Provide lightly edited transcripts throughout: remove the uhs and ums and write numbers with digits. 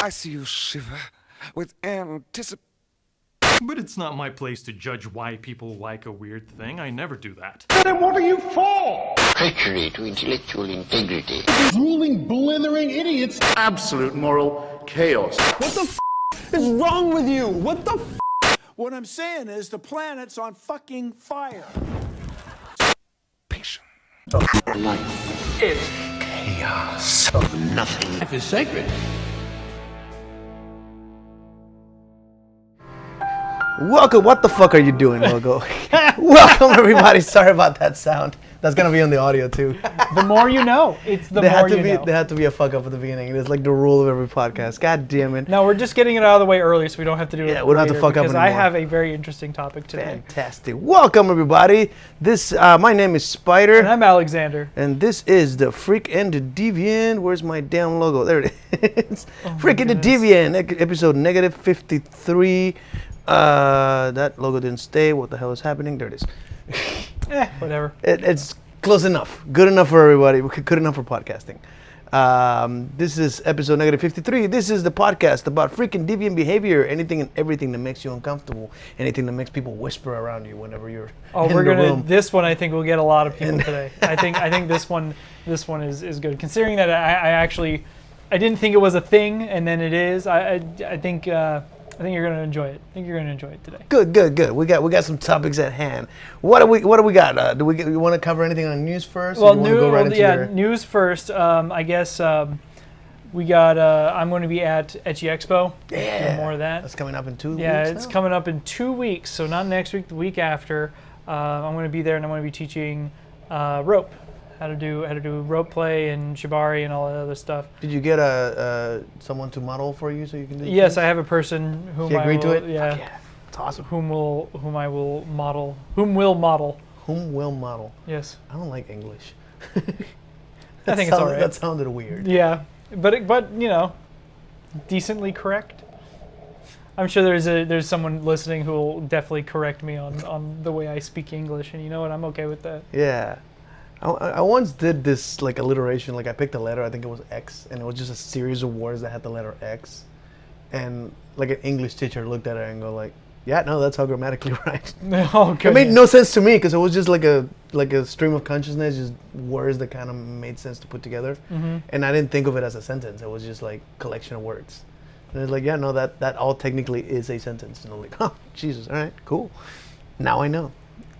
I see you shiver with anticipation. But it's not my place to judge why people like a weird thing. I never do that. Then what are you for? Treachery to intellectual integrity. Drooling, blithering idiots. Absolute moral chaos. What the is wrong with you? What the What I'm saying is the planet's on fucking fire. Patient. Life is chaos of nothing. Life is sacred. Welcome. What the fuck are you doing, logo? Welcome, everybody. Sorry about that sound. That's gonna be on the audio too. The more you know. It's the more you know. There had to be a fuck up at the beginning. It's like the rule of every podcast. God damn it. No, we're just getting it out of the way early, so we don't have to do it. Yeah, we don't have to later, fuck up because anymore. I have a very interesting topic today. Fantastic. Welcome, everybody. This my name is Spider. And I'm Alexander. And this is the Freak and the Deviant. Where's my damn logo? There it is. Freak and the Deviant, episode negative 53. That logo didn't stay. What the hell is happening? There it is. Whatever. It's close enough. Good enough for everybody. Good enough for podcasting. This is episode negative 53. This is the podcast about freaking deviant behavior. Anything and everything that makes you uncomfortable. Anything that makes people whisper around you whenever you're in the room. This one I think will get a lot of people today. I think this one is good. Considering that I didn't think it was a thing, and then it is. I think you're gonna enjoy it. I think you're gonna enjoy it today. Good. We got some topics at hand. What do we got? Do we want to cover anything on news first? Well, news first. I guess we got. I'm going to be at Etchy Expo. Yeah, more of that. That's coming up in 2 weeks. Yeah, it's coming up in 2 weeks. So not next week, the week after. I'm going to be there, and I'm going to be teaching rope. How to do rope play and shibari and all that other stuff. Did you get someone to model for you so you can do? Yes, I have a person whom I agreed to it. Yeah, it's awesome. Whom will model? Whom will model? Yes. I don't like English. I think it's alright. That sounded weird. Yeah, but you know, decently correct. I'm sure there's someone listening who will definitely correct me on the way I speak English, and you know what? I'm okay with that. Yeah. I once did this like alliteration, like I picked a letter, I think it was X, and it was just a series of words that had the letter X, and like an English teacher looked at it and go like, yeah, no, that's how grammatically right. Oh, it made no sense to me because it was just like a stream of consciousness, just words that kind of made sense to put together, and I didn't think of it as a sentence. It was just like collection of words, and it's like, yeah, no, that all technically is a sentence, and I'm like, oh, Jesus, all right, cool, now I know.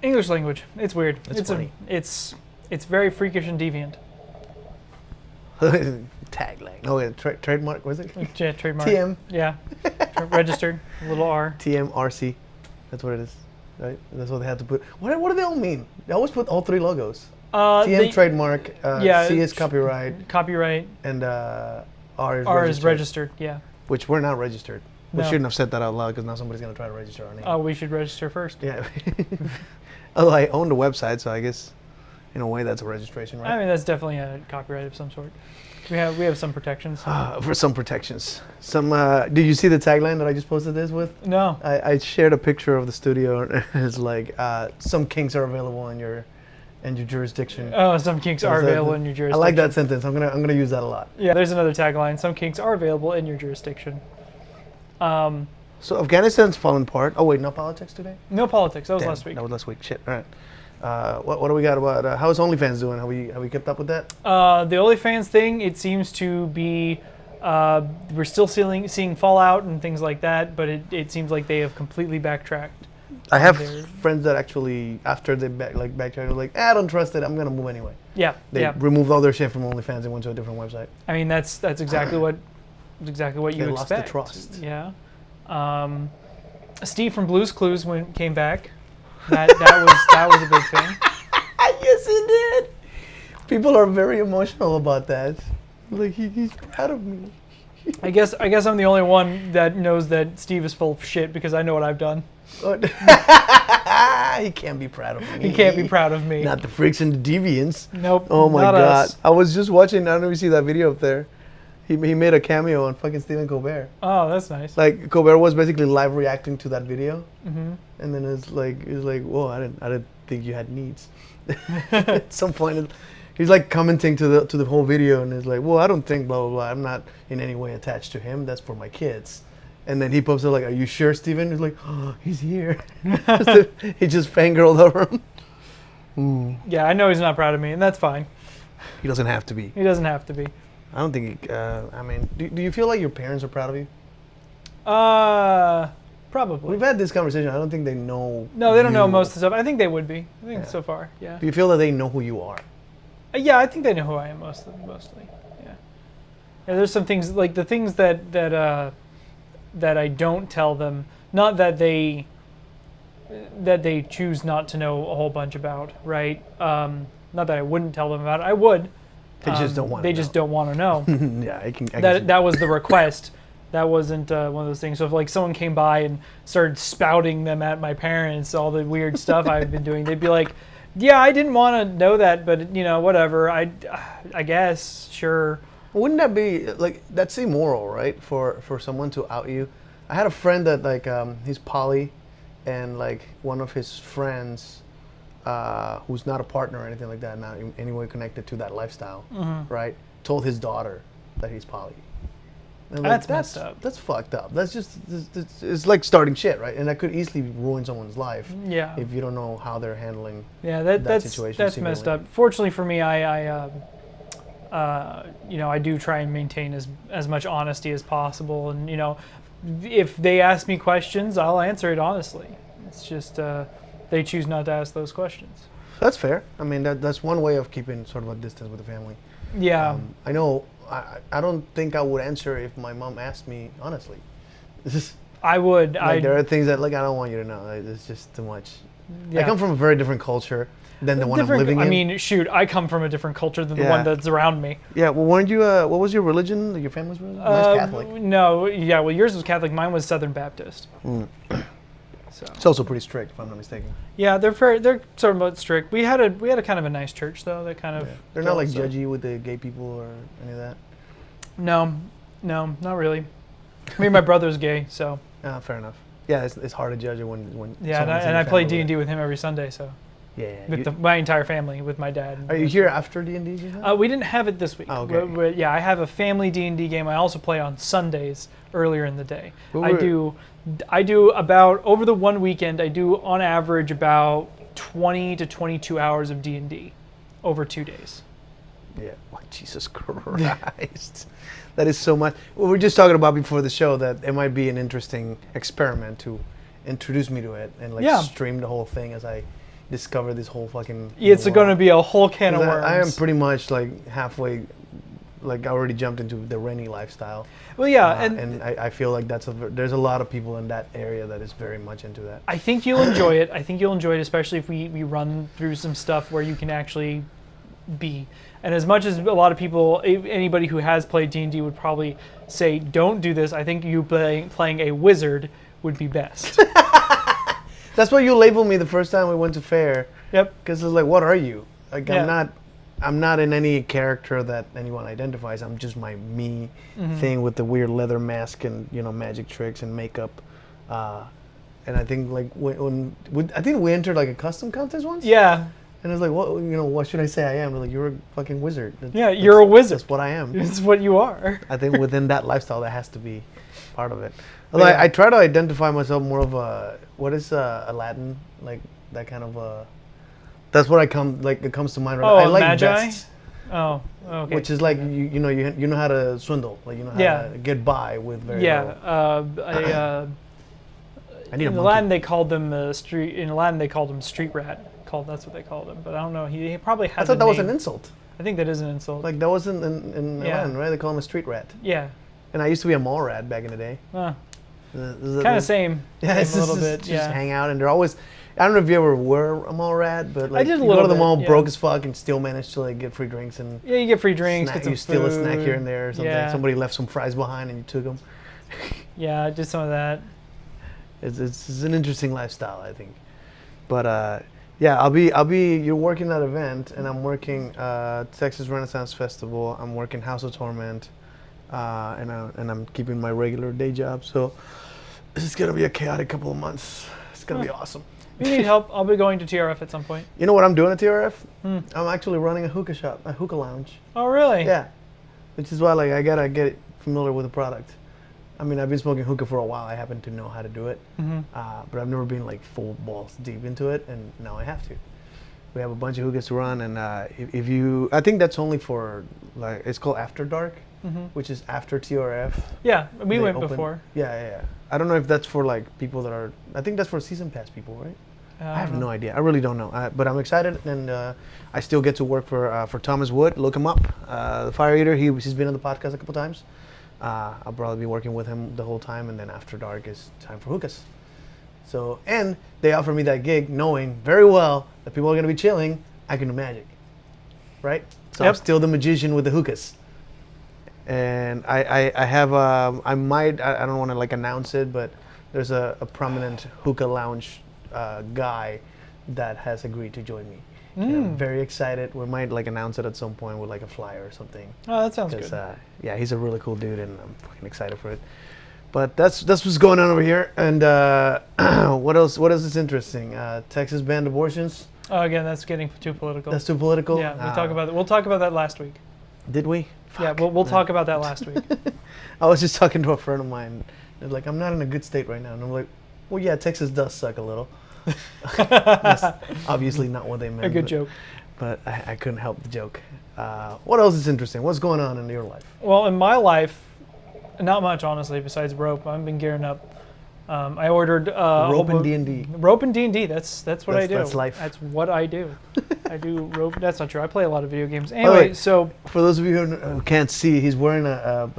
English language, it's weird. It's funny. It's very freakish and deviant. Tagline. Oh, yeah, trademark, was it? Yeah, trademark. TM. Yeah. Registered. Little R. TMRC. That's what it is, right? That's what they had to put. What do they all mean? They always put all three logos. TM trademark, C is copyright. Copyright. And R is R registered. is registered, yeah. Which we're not registered. We No. shouldn't have said that out loud because now somebody's going to try to register our name. Oh, we should register first. Yeah. Although I own the website, so I guess in a way that's a registration, right? I mean, that's definitely a copyright of some sort. We have some protections. For some protections. Did you see the tagline that I just posted this with? No. I shared a picture of the studio, and it's like some kinks are available in your jurisdiction. Oh, some kinks are available in your jurisdiction. I like that sentence. I'm gonna use that a lot. Yeah, there's another tagline. Some kinks are available in your jurisdiction. So Afghanistan's fallen apart. Oh wait, no politics today? No politics. That was last week. That was last week. Shit. All right. What do we got about how's OnlyFans doing? Have we kept up with that? The OnlyFans thing, it seems to be we're still seeing fallout and things like that, but it seems like they have completely backtracked. I have friends that actually after they backtracked, they're like, I don't trust it. I'm gonna move anyway. Yeah. They removed all their shit from OnlyFans and went to a different website. I mean, that's exactly what you expect. They lost the trust. Yeah. Steve from Blue's Clues came back. That was a big thing. Yes, he did. People are very emotional about that. Like he's proud of me. I guess I'm the only one that knows that Steve is full of shit because I know what I've done. He can't be proud of me. He can't be proud of me. Not the freaks and the deviants. Nope. Oh my not God. Us. I was just watching. I don't know if you see that video up there. He made a cameo on fucking Stephen Colbert. Oh, that's nice. Like Colbert was basically live reacting to that video, and then it's like, whoa, I didn't think you had needs. At some point, He's like commenting to the whole video, and he's like, "Well, I don't think blah blah blah. I'm not in any way attached to him. That's for my kids." And then he pops up like, "Are you sure, Steven?" He's like, "Oh, he's here." He just fangirled over him. Yeah, I know he's not proud of me, and that's fine. He doesn't have to be. He doesn't have to be. I don't think. I mean, do you feel like your parents are proud of you? Probably. We've had this conversation. I don't think they know. No, they don't know you. most of the stuff. I think they would be. I think Yeah. so far, yeah. Do you feel that they know who you are? Yeah, I think they know who I am mostly. Yeah. Yeah, there's some things like the things that I don't tell them. Not that they choose not to know a whole bunch about, right? Not that I wouldn't tell them about it. I would. They just don't want. They just don't want to know. Yeah, I can. I can That was the request. That wasn't one of those things. So if like someone came by and started spouting them at my parents, all the weird stuff I've been doing, they'd be like, "Yeah, I didn't want to know that, but you know, whatever. I guess, sure." Wouldn't that be like that's immoral, right? For someone to out you. I had a friend that like he's poly, and like one of his friends, who's not a partner or anything like that, not in any way connected to that lifestyle, right? Told his daughter that he's poly. And That's messed up. That's fucked up. That's just it's like starting shit, right? And that could easily ruin someone's life. Yeah. If you don't know how they're handling. Yeah, that that's situation messed secretly. up. Fortunately for me, I you know, I do try and maintain as much honesty as possible, and you know, if they ask me questions, I'll answer it honestly. It's just they choose not to ask those questions. That's fair. I mean, that's one way of keeping sort of a distance with the family. Yeah. I know. I don't think I would answer if my mom asked me honestly. This is I would. like there are things that like I don't want you to know. Like, it's just too much. Yeah. I come from a very different culture than the one I'm living in. I mean, shoot, I come from a different culture than the one that's around me. Yeah. Well, weren't you? What was your religion? Your family's religion? Mine's Catholic. No, yeah. Well, yours was Catholic. Mine was Southern Baptist. So It's also pretty strict, if I'm not mistaken. yeah, they're sort of strict. We had a kind of a nice church though. That kind of They're not like so- judgy with the gay people or any of that. No, not really. I mean, my brother's gay, so Fair enough. Yeah, it's hard to judge it when. yeah, someone's in and I your play family. D&D with him every Sunday, so Yeah. with my entire family, with my dad. Are you here after D&D? We didn't have it this week. Oh, okay. Yeah, I have a family D&D game. I also play on Sundays earlier in the day. What were- I do about over the one weekend. I do on average about 20 to 22 hours of D&D over 2 days. Yeah. Oh, Jesus Christ. That is so much. We were just talking about before the show that it might be an interesting experiment to introduce me to it and like Yeah. stream the whole thing as I discover this whole fucking. It's world. going to be a whole can of 'Cause worms. I am pretty much like halfway. Like I already jumped into the Rennie lifestyle. Well, yeah, and I feel like there's a lot of people in that area that is very much into that. I think you'll enjoy it. I think you'll enjoy it, especially if we run through some stuff where you can actually be. And as much as a lot of people, anybody who has played D&D would probably say, don't do this, I think you playing a wizard would be best. That's why you labeled me the first time we went to fair. Yep. Because it's like, what are you? Like Yeah. I'm not in any character that anyone identifies. I'm just my me thing with the weird leather mask and magic tricks and makeup. And I think like I think we entered like a custom contest once. Yeah. And it's like, what should I say I am? They're like, you're a fucking wizard. Yeah, you're a wizard. That's what I am. It's what you are. I think within that lifestyle, that has to be part of it. Although Yeah. I try to identify myself more of what is Aladdin, like that kind of that's what it comes to mind right Oh, now. I like Magi? vests, Oh, okay. which is like you know how to swindle, like you know how Yeah. to get by with very yeah. little. I need a in monkey. Aladdin they called them street rat. That's what they called him. But I don't know. He probably has. I thought a that was name. an insult. I think that is an insult. Like that was in Yeah. Aladdin, right? They call him a street rat. yeah. And I used to be a mall rat back in the day. Kind of same. Yeah, same it's a little just, bit. just Yeah. hang out, and they're always. I don't know if you ever were a mall rat, but like did a you go little to the bit, mall yeah. broke as fuck and still manage to like get free drinks and Yeah, you get free drinks. snack, Get some you steal a snack food. here and there or something. Yeah. Somebody left some fries behind and you took them. Yeah, I did some of that. It's an interesting lifestyle, I think. But yeah, I'll be. You're working that event, and I'm working Texas Renaissance Festival. I'm working House of Torment, and I'm keeping my regular day job. So this is gonna be a chaotic couple of months. It's gonna be awesome. If you need help, I'll be going to TRF at some point. You know what I'm doing at TRF? I'm actually running a hookah shop, a hookah lounge. Oh, really? Yeah, which is why like I gotta get familiar with the product. I mean, I've been smoking hookah for a while. I happen to know how to do it, but I've never been like full balls deep into it, and now I have to. We have a bunch of hookahs to run, and if you, I think that's only for like it's called After Dark, which is after TRF. Yeah, we They went open- before. Yeah. I don't know if that's for like people that are. I think that's for season pass people, right? I have no idea. I really don't know. But I'm excited, and I still get to work for Thomas Wood. Look him up, the Fire Eater. He's been on the podcast a couple times. I'll probably be working with him the whole time, and then after dark is time for hookahs. So, and they offer me that gig, knowing very well that people are gonna be chilling. I can do magic, right? So I'm Yep. still the magician with the hookahs. And I have I don't want to like announce it, but there's a prominent hookah lounge guy that has agreed to join me. And I'm very excited. We might like announce it at some point with like a flyer or something. Oh, that sounds 'Cause, good. yeah, he's a really cool dude, and I'm fucking excited for it. But that's what's going on over here. And what else? What else is interesting? Texas banned abortions. Oh, again, that's getting too political. That's too political. Yeah, we'll talk about that last week. Did we? Yeah, we'll talk about that last week. I was just talking to a friend of mine. They're like, I'm not in a good state right now, and I'm like, well, yeah, Texas does suck a little. That's obviously not what they meant. A good but, joke. But I couldn't help the joke. What else is interesting? What's going on in your life? Well, in my life, not much, honestly, besides rope. I've been gearing up. I ordered Rope and D&D. Rope and D&D. That's what I do. That's life. That's what I do. I do rope. That's not true. I play a lot of video games. Anyway, so For those of you who can't see, he's wearing a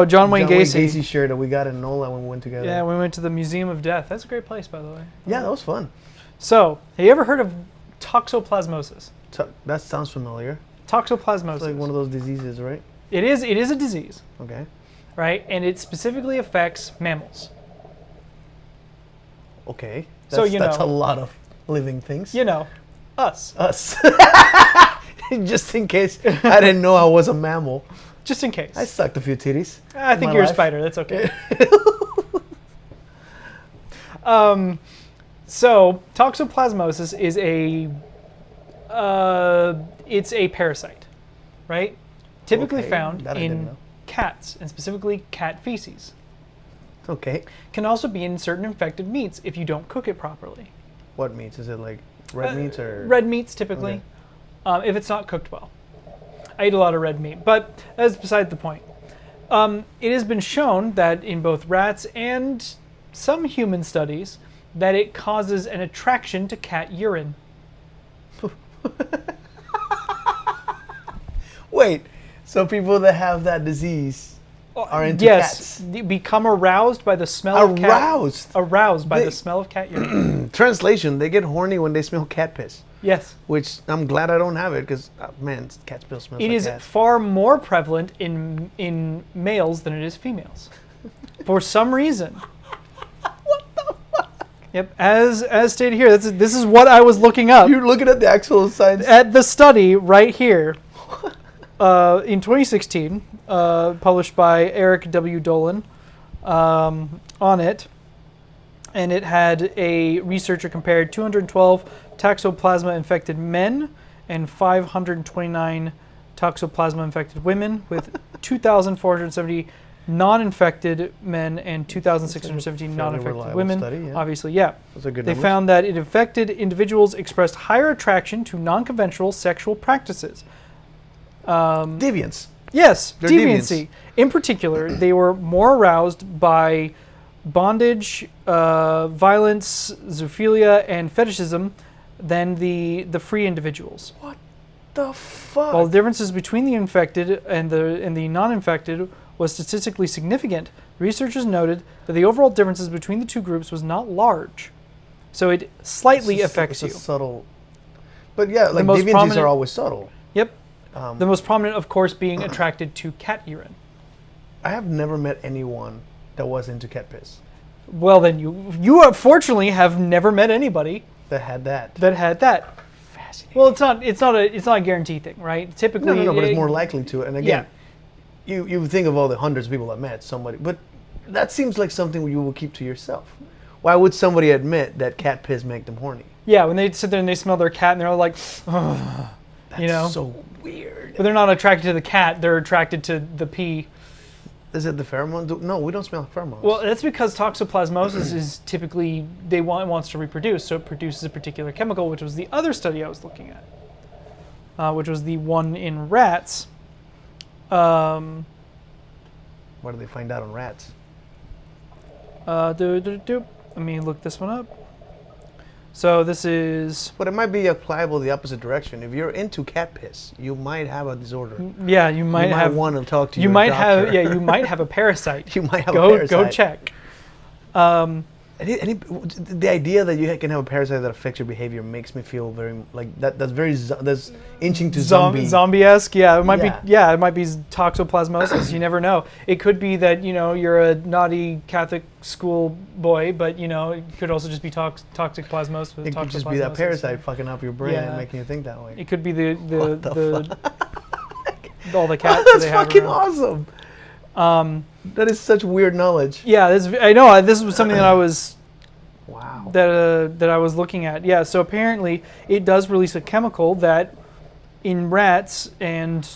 John Wayne Gacy. shirt that we got in NOLA when we went together. yeah, we went to the Museum of Death. That's a great place, by the way. Yeah, that was fun. So, have you ever heard of toxoplasmosis? That sounds familiar. Toxoplasmosis. It's like one of those diseases, right? It is a disease, Okay. right? And it specifically affects mammals. Okay. So, That's a lot of living things. You know, us. Us. Just in case I didn't know I was a mammal. Just in case. I sucked a few titties. I in think my you're a life. spider. That's okay. So toxoplasmosis is it's a parasite, right? Typically Okay, found that I didn't in know. cats, and specifically cat feces. Okay. Can also be in certain infected meats if you don't cook it properly. What meats? Is it like red meats or Red meats, typically, if it's not cooked well. I eat a lot of red meat, but that's beside the point. It has been shown that in both rats and some human studies that it causes an attraction to cat urine. Wait, so people that have that disease are into Yes, cats? they become aroused by the smell of cat. Aroused by They- the smell of cat urine. Translation, they get horny when they smell cat piss. Yes. Which I'm glad I don't have it because, man, cat piss smells It like is cat. far more prevalent in males than it is females. For some reason. What the fuck? Yep, as stated here, this is what I was looking up. You're looking at the actual science. At the study right here, in 2016, published by Eric W. Dolan, on it, and it had a researcher compared 212 toxoplasma-infected men and 529 toxoplasma-infected women with 2,470 non-infected men and 2,670 Fairly non-infected reliable women. study, yeah. Obviously, yeah. Those are good They numbers. found that infected individuals expressed higher attraction to non-conventional sexual practices. Deviants. Yes, They're deviancy. In particular, they were more aroused by bondage, violence, zoophilia, and fetishism than the free individuals. The fuck? While the differences between the infected and the non-infected was statistically significant, researchers noted that the overall differences between the two groups was not large. So it slightly affects it's you. a subtle. But yeah, like most deviancies prominent- are always subtle. Yep. The most prominent, of course, being attracted to cat urine. I have never met anyone that was into cat piss Well, then you unfortunately have never met anybody that had that. that had that. Fascinating. Well, it's not a guarantee thing, right? Typically, No, but it's more likely to. And again, Yeah. you think of all the hundreds of people that met somebody, but that seems like something you will keep to yourself. Why would somebody admit that cat piss make them horny? Yeah, when they sit there and they smell their cat and they're all like, "Ugh," you know. So weird. But they're not attracted to the cat; they're attracted to the pee. Is it the pheromones? No, we don't smell pheromones. Well, that's because toxoplasmosis is typically wants to reproduce, so it produces a particular chemical, which was the other study I was looking at, which was the one in rats. What did they find out on rats? Let me look this one up. So this is, But it might be applicable the opposite direction. If you're into cat piss, you might have a disorder. yeah, you might have want to talk to you your might doctor. have yeah, you might have a parasite. You might have go a parasite. go check. The idea that you can have a parasite that affects your behavior makes me feel very like that. That's inching to zombie. Zombie-esque, yeah. It might Yeah. be, yeah. It might be toxoplasmosis. You never know. It could be that you're a naughty Catholic school boy, but it could also just be toxic plasmosis. It could just be that parasite fucking up your brain and making you think that way. It could be the all the Oh, cats. that's they have fucking around. awesome. That is such weird knowledge. Yeah, I know. This was something that I was Wow. that I was looking at. Yeah, so apparently it does release a chemical that in rats and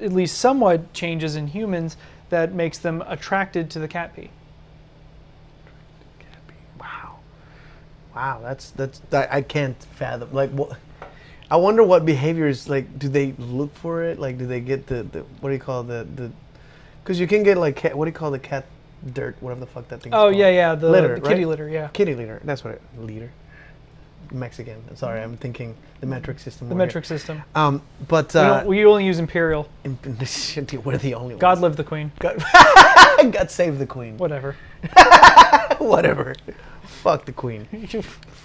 at least somewhat changes in humans that makes them attracted to the cat pee. Wow. Wow. That's I can't fathom. Like what? I wonder what behaviors like. Do they look for it? Like, do they get the what do you call the? Because you can get like what do you call the cat dirt? Whatever the fuck that thing. Oh is yeah, called. Litter, the kitty right? litter, yeah. Kitty litter. That's what it. Litter. Mexican. Sorry, I'm thinking the metric system. The over metric system. here. But We only use imperial. we're the only God ones. live the queen. God save the queen. Whatever. Whatever. Fuck the queen.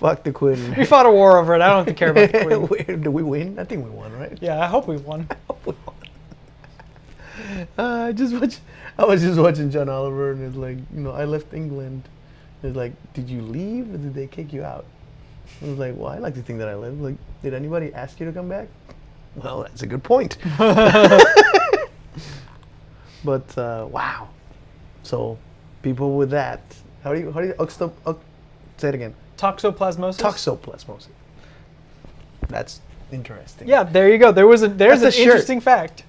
Fuck the queen. We fought a war over it. I don't have to care about the queen. Did we win? I think we won, right? Yeah, I hope we won. I was just watching John Oliver, and it's like, I left England. It's like, did you leave or did they kick you out? I was like, well, I like to think that I lived. Like, did anybody ask you to come back? Well, that's a good point. But wow. So, people with that, how do you say it again? Toxoplasmosis. Toxoplasmosis. That's interesting. Yeah, there you go. There's That's an a shirt. interesting fact.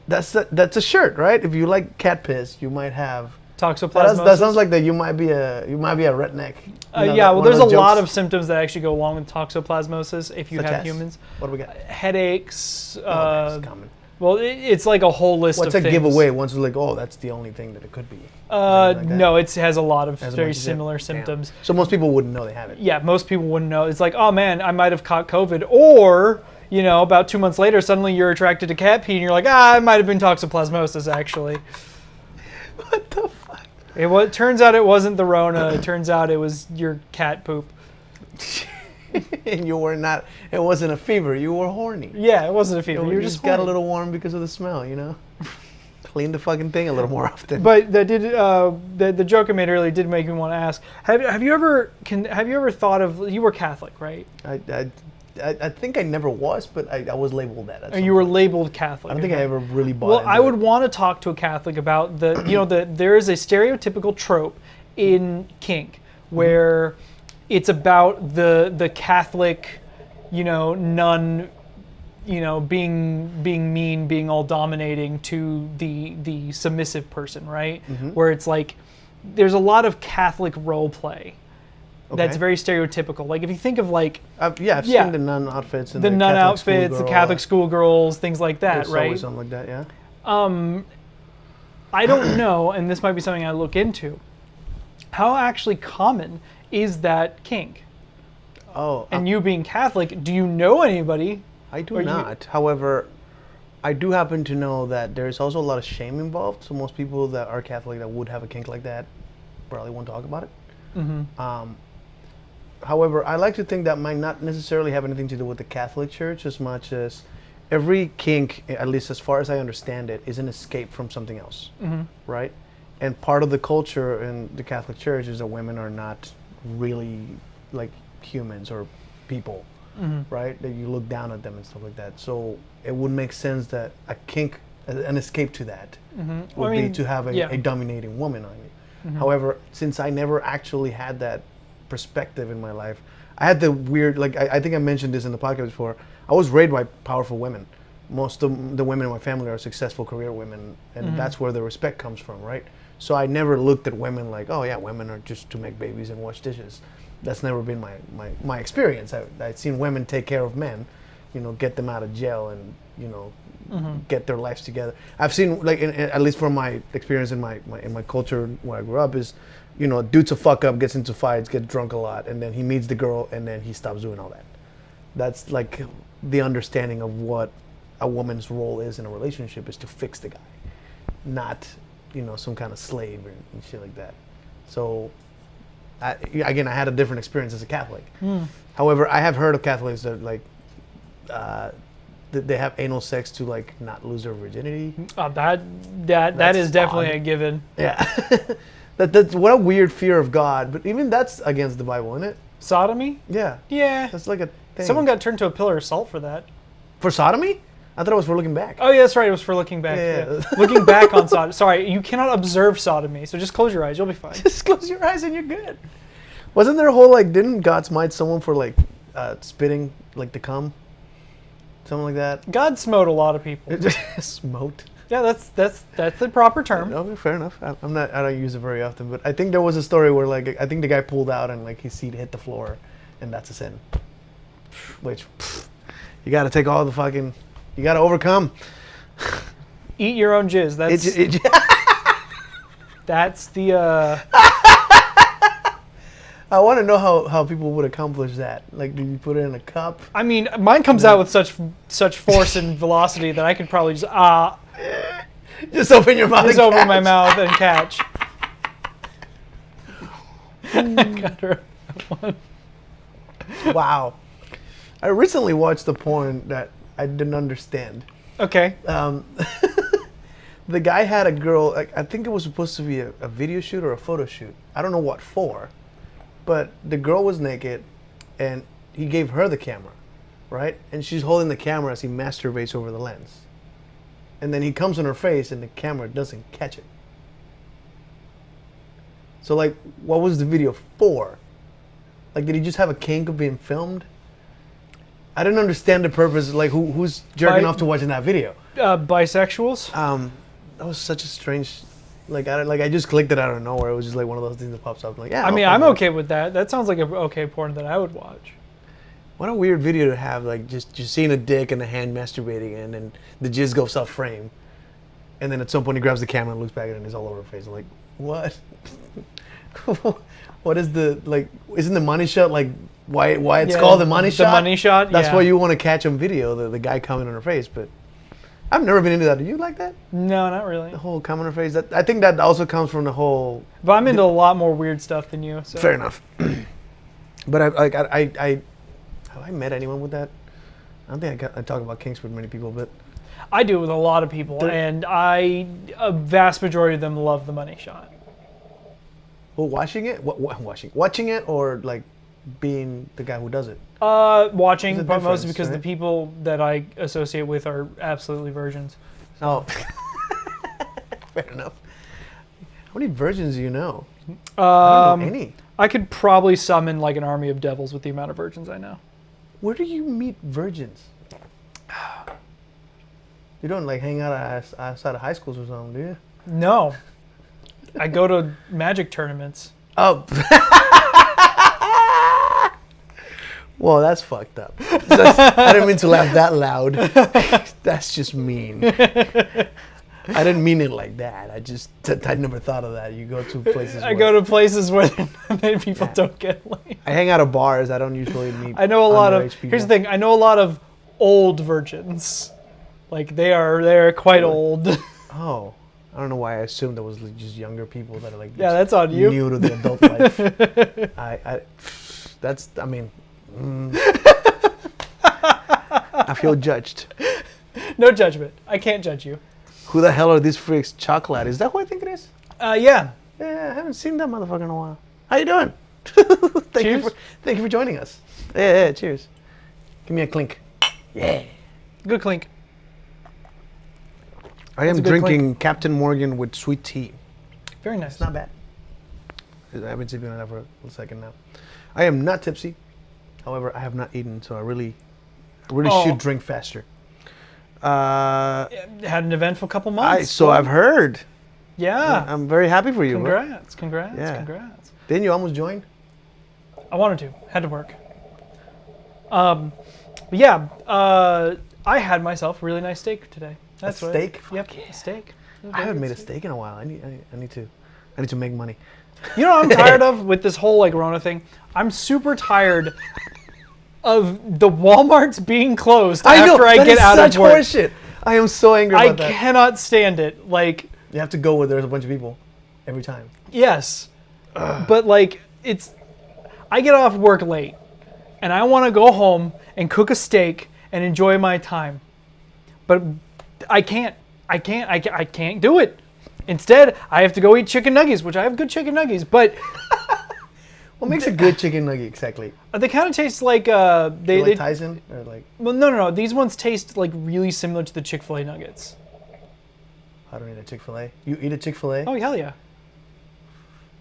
That's a shirt, right? If you like cat piss, you might have Toxoplasmosis. That sounds like that you might be a redneck. Yeah, well, there's a lot of symptoms that actually go along with toxoplasmosis if you Such have as? humans. What do we got? Headaches. That's common. Well, it's like a whole list What's of a things. giveaway? Once it's like, oh, that's the only thing that it could be. Like that? No, it has a lot of Has a very bunch of similar Damn. symptoms. So most people wouldn't know they have it. Yeah, most people wouldn't know. It's like, oh man, I might have caught COVID, or about 2 months later, suddenly you're attracted to cat pee, and you're like, I might have been toxoplasmosis actually. What the fuck? It turns out it wasn't the Rona. It turns out it was your cat poop. And you were not. It wasn't a fever. You were horny. Yeah, it wasn't a fever. You You're just just got a horny. little warm because of the smell. Clean the fucking thing a little more often. But that did the joke I made earlier did make me want to ask: Have you ever thought of, you were Catholic, right? I think I never was, but I was labeled that. At some You were point. labeled Catholic. I don't think I ever really bought. Well, into I would it. want to talk to a Catholic about there is a stereotypical trope in kink where it's about the Catholic, nun, being mean, being all dominating to the submissive person, right? Where it's like there's a lot of Catholic role play. That's Okay. very stereotypical. Like if you think of like I've Yeah. seen the nun outfits and the nun Catholic outfits, the schoolgirl. Catholic schoolgirls, things like that, There's always right? something like that, yeah. I don't know, and this might be something I look into. How actually common is that kink? Oh, And you being Catholic, do you know anybody? I do or you- not. However, I do happen to know that there's also a lot of shame involved. So most people that are Catholic that would have a kink like that probably won't talk about it. However, I like to think that might not necessarily have anything to do with the Catholic Church as much as every kink, at least as far as I understand it, is an escape from something else, right? And part of the culture in the Catholic Church is that women are not really like humans or people, right? That you look down at them and stuff like that. So it would make sense that a kink, an escape to that, would be to have a dominating woman on you. However, since I never actually had that perspective in my life, I had the weird, like, I think I mentioned this in the podcast before. I was raised by powerful women. Most of the women in my family are successful career women, and that's where the respect comes from, right? So I never looked at women like, oh yeah, women are just to make babies and wash dishes. That's never been my experience. I've seen women take care of men, you know, get them out of jail and, you know, get their lives together. I've seen, like, at least from my experience in my culture where I grew up, is, you know, dude's a fuck up, gets into fights, gets drunk a lot, and then he meets the girl, and then he stops doing all that. That's like the understanding of what a woman's role is in a relationship, is to fix the guy, not, you know, some kind of slave and shit like that. So, I had a different experience as a Catholic. However, I have heard of Catholics that, like, they have anal sex to, like, not lose their virginity. That is definitely odd. a given. Yeah. That's what a weird fear of God. But even that's against the Bible, isn't it? Sodomy? Yeah. Yeah. That's like a thing. Someone got turned to a pillar of salt for that. For sodomy? I thought it was for looking back. Oh yeah, that's right. It was for looking back. Yeah. Looking back on sodomy. Sorry, you cannot observe sodomy, so just close your eyes. You'll be fine. Just close your eyes and you're good. Wasn't there a whole, like, didn't God smite someone for, like, spitting, like, the cum? Something like that? God smote a lot of people. Smote. Yeah, that's the proper term. Okay, fair enough. I don't use it very often, but I think there was a story where, like, I think the guy pulled out and, like, his seat hit the floor, and that's a sin. Which, you got to take all the fucking, you got to overcome. Eat your own jizz. That's the. I want to know how people would accomplish that. Like, do you put it in a cup? I mean, mine comes out with such force and velocity that I could probably just Just open your mouth. just open my mouth and catch. Got her one. Wow. I recently watched a porn that I didn't understand. Okay. The guy had a girl, I think it was supposed to be a video shoot or a photo shoot. I don't know what for. But the girl was naked, and he gave her the camera, right? And she's holding the camera as he masturbates over the lens. And then he comes on her face, and the camera doesn't catch it. So, like, what was the video for? Like, did he just have a kink of being filmed? I didn't understand the purpose. Like, who's jerking off to watching that video? Bisexuals. That was such a strange. I just clicked it out of nowhere. It was just like one of those things that pops up. Like, yeah. I mean, I'm okay with that. That sounds like an okay porn that I would watch. What a weird video to have, like, just seeing a dick and a hand masturbating, and then the jizz goes off frame, and then at some point he grabs the camera and looks back at it and it's all over her face. I'm like, what? What is the, like? Isn't the money shot, like, why it's called the money shot? The money shot. That's yeah. why you want to catch on video, the guy coming on her face. But I've never been into that. Do you like that? No, not really. The whole come on her face. I think that also comes from the whole. But I'm into a lot more weird stuff than you. So. Fair enough. But have I met anyone with that? I don't think I talk about kinks with many people, but I do with a lot of people, and a vast majority of them love the money shot. well, watching it, watching it, or like being the guy who does it. Watching, There's a but mostly difference, because right? the people that I associate with are absolutely virgins. Oh, fair enough. How many virgins do you know? I don't know any. I could probably summon like an army of devils with the amount of virgins I know. Where do you meet virgins? You don't like hang out outside of high schools or something, do you? No. I go to magic tournaments. Oh. Well, that's fucked up. I didn't mean to laugh that loud. That's just mean. I didn't mean it like that. I never thought of that. You go to places. I go to places where people don't get laid. I hang out at bars. I don't usually meet. I know a lot of. underage people. Here's the thing. I know a lot of old virgins. Like they're quite old. Oh, I don't know why I assumed there was like just younger people that are like. Yeah, that's on you. New to the adult life. I feel judged. No judgment. I can't judge you. Who the hell are these freaks? Chocolate. Is that who I think it is? Yeah. Yeah, I haven't seen that motherfucker in a while. How you doing? Cheers. Thank you for joining us. Yeah, cheers. Give me a clink. Yeah. Good clink. I am a good drinking Captain Morgan with sweet tea. Very nice. It's not bad. I've been sipping on that for a second now. I am not tipsy. However, I have not eaten, so I really Oh. should drink faster. Had an eventful couple months. I've heard. Yeah. I'm very happy for you. bro. Congrats. Yeah. Congrats. Didn't you almost join? I wanted to. Had to work. But yeah. I had myself a really nice steak today. That's what steak? Yep. A steak. I haven't made a steak in a while. I need to make money. You know what I'm tired of with this whole like Rona thing? I'm super tired of the Walmarts being closed after I get out of work. Horseshit. I am so angry I about that. cannot stand it. Like, You have to go where there's a bunch of people every time. yes, but like I get off work late, and I want to go home and cook a steak and enjoy my time, but I can't. I can't do it. Instead, I have to go eat chicken nuggets, which I have good chicken nuggets, but What makes a good chicken nugget exactly? they kind of taste like Like Tyson or like? well, no. These ones taste like really similar to the Chick-fil-A nuggets. I don't eat a Chick-fil-A. You eat a Chick-fil-A? Oh hell yeah!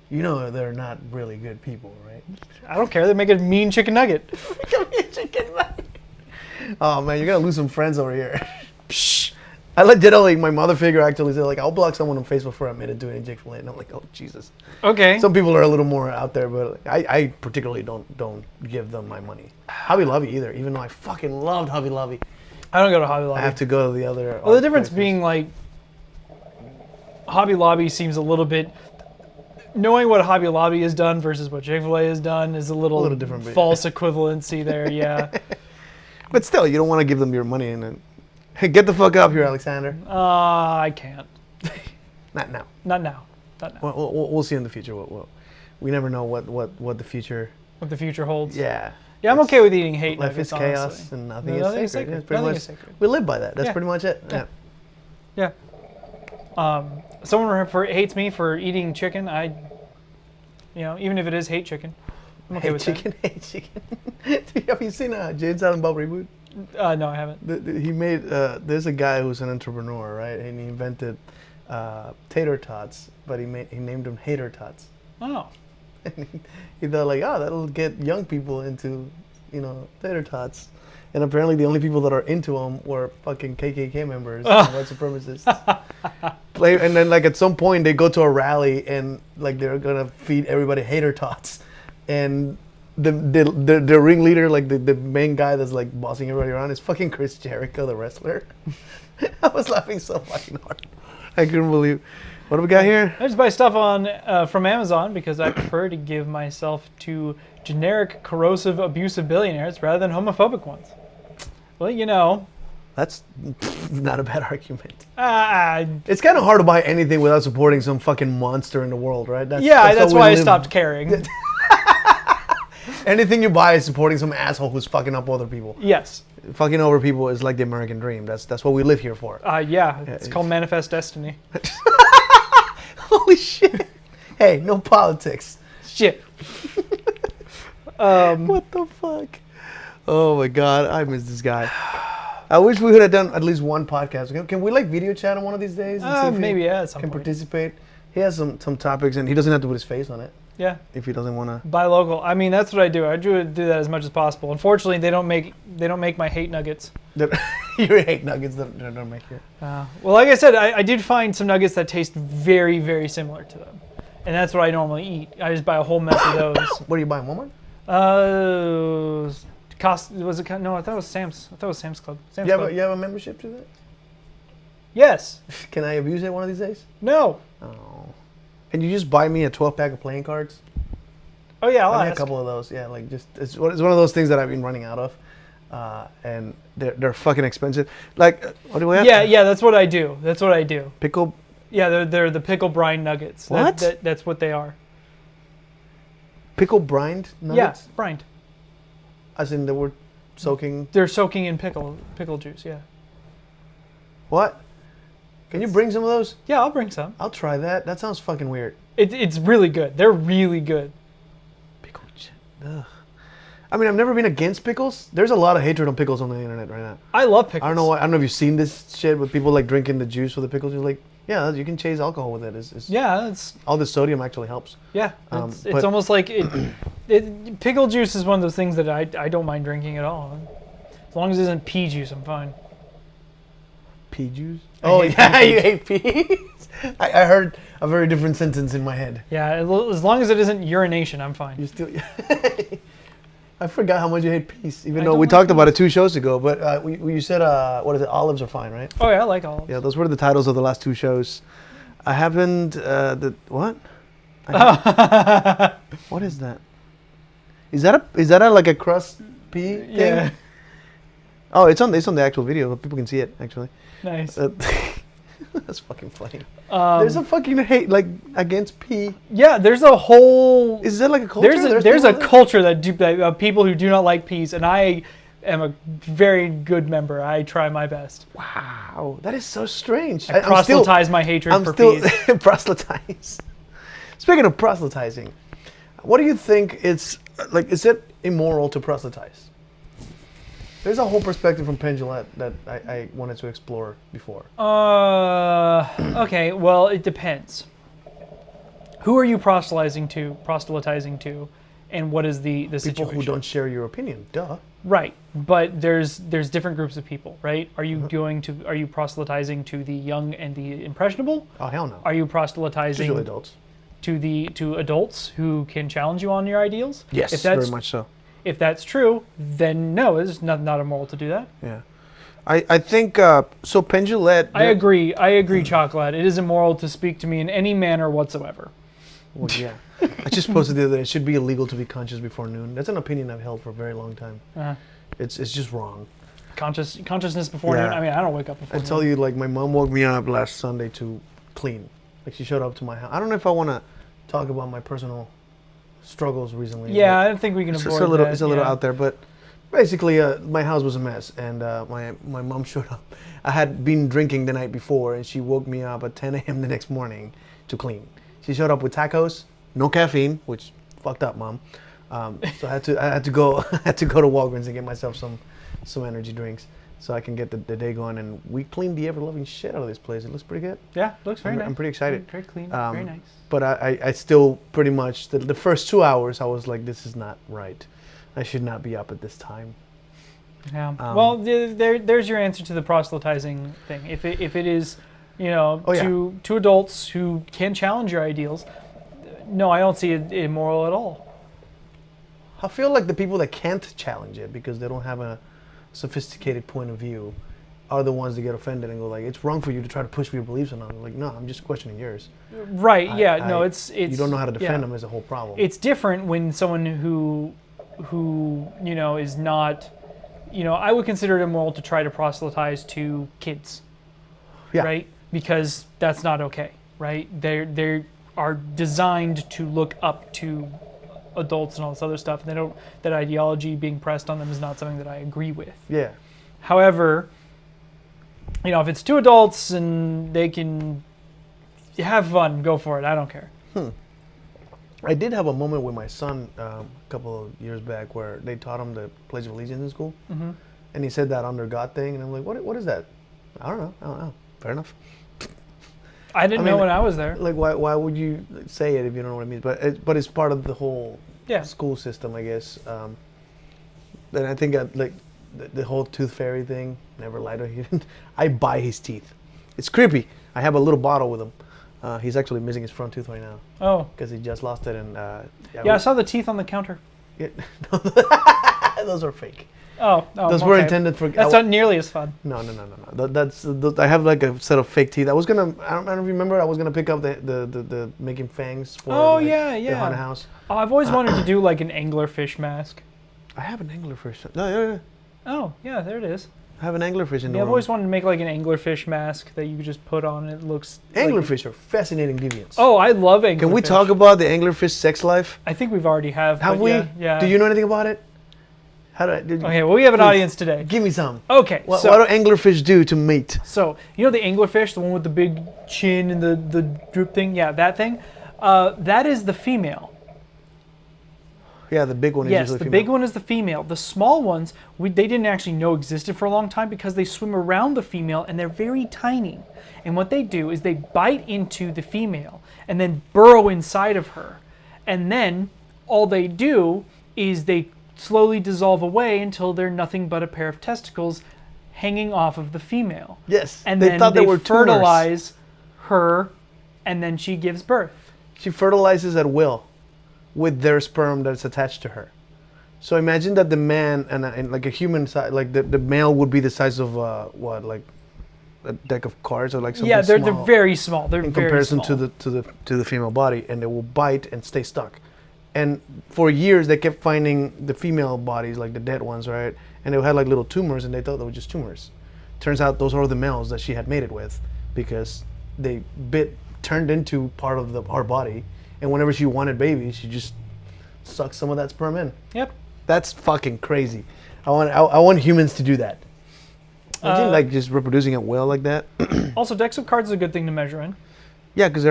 You know they're not really good people, right? I don't care. They make a mean chicken nugget. Oh man, you're gonna lose some friends over here. I legitimately, my mother figure actually said like, I'll block someone on Facebook for admitted to eating Chick-fil-A, and I'm like, oh Jesus. Okay. Some people are a little more out there, but I particularly don't give them my money. Hobby Lobby either, even though I fucking loved Hobby Lobby. I don't go to Hobby Lobby. I have to go to the other. Well, the difference places. being like Hobby Lobby seems a little bit. Knowing what Hobby Lobby has done versus what Chick-fil-A has done is a little different, but- false equivalency there. Yeah. But still, you don't want to give them your money and then, hey, get the fuck up here, Alexander. I can't. Not now. Not now. Not now. We'll see in the future. We never know what the future. What the future holds. Yeah. Yeah, I'm okay with eating hate Life nuggets, is chaos honestly. and nothing, Nothing is sacred. Yeah, pretty Nothing much, is sacred. we live by that. That's Yeah. pretty much it. Yeah. Yeah. Someone hates me for eating chicken. Even if it is hate chicken, I'm okay Hey with chicken, hey chicken. Have you seen Jade Silent Bob reboot? that. No, I haven't. He made. There's a guy who's an entrepreneur, right? And he invented tater tots, but he named them hater tots. Oh. He thought like, oh, that'll get young people into, tater tots. And apparently the only people that are into them were fucking KKK members and white supremacists. And then like at some point they go to a rally and like they're gonna feed everybody hater tots. And the ringleader, like the main guy that's like bossing everybody around is fucking Chris Jericho, the wrestler. I was laughing so fucking hard. I couldn't believe. What do we got here? I just buy stuff from Amazon because I prefer to give myself to generic, corrosive, abusive billionaires rather than homophobic ones. Well, That's not a bad argument. I It's kind of hard to buy anything without supporting some fucking monster in the world, right? That's that's what why we I live- stopped caring. Anything you buy is supporting some asshole who's fucking up other people. Yes. Fucking over people is like the American dream. That's what we live here for. It's called Manifest Destiny. Holy shit. Hey, no politics. Shit. What the fuck? Oh my god, I miss this guy. I wish we could have done at least one podcast. Can we like video chat on one of these days? And see if he Maybe at some can point. participate. He has some topics and he doesn't have to put his face on it Yeah. if he doesn't want Buy local. I mean, that's what I do. I do that as much as possible. Unfortunately, they don't make my hate nuggets. to. You hate nuggets that don't make it. Well, like I said, I did find some nuggets that taste very, very similar to them, and that's what I normally eat. I just buy a whole mess of those. What do you buy in Walmart? Was it? No, I thought it was Sam's. I thought it was Sam's Club. Sam's You Club. have a membership to that? Yes. Can I abuse it one of these days? No. Oh. Can you just buy me a 12-pack of playing cards? Oh yeah, I'll Buy me a ask. couple of those. Yeah, like just it's one of those things that I've been running out of, and they're fucking expensive. Like, what do we have? Yeah, that's what I do. That's what I do. Pickle. Yeah, they're the pickle brine nuggets. What? That's what they are. Pickle brined nuggets? Yeah, brined. As in they were soaking. They're soaking in pickle juice. Yeah. What? Can you bring some of those? Yeah, I'll bring some. I'll try that. That sounds fucking weird. It's really good. They're really good. Pickle. Ugh. I mean, I've never been against pickles. There's a lot of hatred on pickles on the internet right now. I love pickles. I don't know why. I don't know if you've seen this shit with people like drinking the juice with the pickles. You're like, yeah, you can chase alcohol with it. Yeah, it's all the sodium actually helps. yeah. but- It's almost like Pickle juice is one of those things that I don't mind drinking at all. As long as it isn't pea juice, I'm fine. Pea juice? I Oh, hate yeah, pea you hate peas? I heard a very different sentence in my head. Yeah, as long as it isn't urination, I'm fine. You still... I forgot how much you hate peas, even I though don't we like talked about it peas. 2 shows ago. But you said, what is it? Olives are fine, right? Oh yeah, I like olives. Yeah, those were the titles of the last 2 shows. I haven't, what? What is that? Is that a like a crust pea thing? Yeah. Oh, it's on the actual video, but people can see it actually. Nice. That's fucking funny. There's a fucking hate like against pea. Yeah, there's a whole. Is that like a culture? There's a people culture of people who do not like peas, and I am a very good member. I try my best. Wow, that is so strange. I proselytize my hatred I'm for still peas. proselytize. Speaking of proselytizing, what do you think it's like? Is it immoral to proselytize? There's a whole perspective from Pendulette that I wanted to explore before. Okay, well, it depends. Who are you proselytizing to, and what is the People situation? who don't share your opinion, duh. Right, but there's different groups of people, right? Are you proselytizing to the young and the impressionable? Oh hell no. Are you proselytizing Usually adults. to adults who can challenge you on your ideals? Yes, if that's, very much so. If that's true, then no, it's not immoral to do that. Yeah, I think so. Pendulette. I agree, Chocolate. It is immoral to speak to me in any manner whatsoever. Well, yeah. I just posted the other day, it should be illegal to be conscious before noon. That's an opinion I've held for a very long time. It's just wrong. Consciousness before Yeah. noon. I mean, I don't wake up before I noon. tell you, like my mom woke me up last Sunday to clean. Like she showed up to my house. I don't know if I want to talk about my personal struggles recently. Yeah, I don't think we can It's avoid a little, that. it's a little yeah. out there, but basically, my house was a mess, and my mom showed up. I had been drinking the night before, and she woke me up at 10 a.m. the next morning to clean. She showed up with tacos, no caffeine, which fucked up, mom. So I had to go to Walgreens and get myself some energy drinks so I can get the day going. And we cleaned the ever-loving shit out of this place. It looks pretty good. Yeah, looks very nice. I'm pretty excited. Very clean, very nice. But I still pretty much, the first 2 hours, I was like, this is not right. I should not be up at this time. Yeah. Well, there's your answer to the proselytizing thing. If it is, to adults who can challenge your ideals, no, I don't see it immoral at all. I feel like the people that can't challenge it because they don't have a sophisticated point of view are the ones that get offended and go like, it's wrong for you to try to push your beliefs on them. Like, no, I'm just questioning yours. Right. Yeah. It's you don't know how to defend them is a whole problem. It's different when someone who is not, I would consider it immoral to try to proselytize to kids. Yeah. Right. Because that's not okay. Right. They are designed to look up to adults and all this other stuff. And that ideology being pressed on them is not something that I agree with. Yeah. However, if it's 2 adults and they can have fun, go for it. I don't care. I did have a moment with my son a couple of years back where they taught him the Pledge of Allegiance in school. Mm-hmm. And he said that under God thing. And I'm like, what is that? I don't know. Fair enough. I didn't know when I was there. Like, why would you say it if you don't know what it means? But it's part of the whole school system, I guess. And I think the whole tooth fairy thing, never lie to him. I buy his teeth. It's creepy. I have a little bottle with him. He's actually missing his front tooth right now. Oh. Because he just lost it. And I saw the teeth on the counter. Yeah, those are fake. Oh, those were intended for. That's not nearly as fun. No. I have like a set of fake teeth. I don't know if you remember. I was gonna pick up the making fangs for. The haunted house. Oh, I've always wanted to do like an anglerfish mask. I have an anglerfish. No, yeah. Oh, yeah, there it is. I have an anglerfish in the I've room. always wanted to make like an anglerfish mask that you could just put on. It looks. Anglerfish are fascinating deviants. Oh, I love anglerfish. Can we talk about the anglerfish sex life? I think we've already have. Have we? Yeah. Do you know anything about it? Okay, well, we have an audience today. Give me some. Okay, what do anglerfish do to mate? So, the anglerfish, the one with the big chin and the droop thing? Yeah, that thing. That is the female. Yeah, the big one is usually the female. Yes, the big one is the female. The small ones, they didn't actually know existed for a long time because they swim around the female and they're very tiny. And what they do is they bite into the female and then burrow inside of her. And then all they do is they slowly dissolve away until they're nothing but a pair of testicles hanging off of the female. Yes. And they then thought they were tumors. fertilize her, and then she gives birth. She fertilizes at will with their sperm that's attached to her. So imagine that the man and like a human size, like the male would be the size of like a deck of cards or like something Yeah, they're small very small. They're in very comparison small. to the female body, and they will bite and stay stuck. And for years they kept finding the female bodies, like the dead ones, right? And they had like little tumors, and they thought they were just tumors. Turns out those are the males that she had mated with, because they turned into part of our body, and whenever she wanted babies, she just sucked some of that sperm in. Yep. That's fucking crazy. I want humans to do that. Imagine like just reproducing at will like that. Also, decks of cards is a good thing to measure in. Yeah, because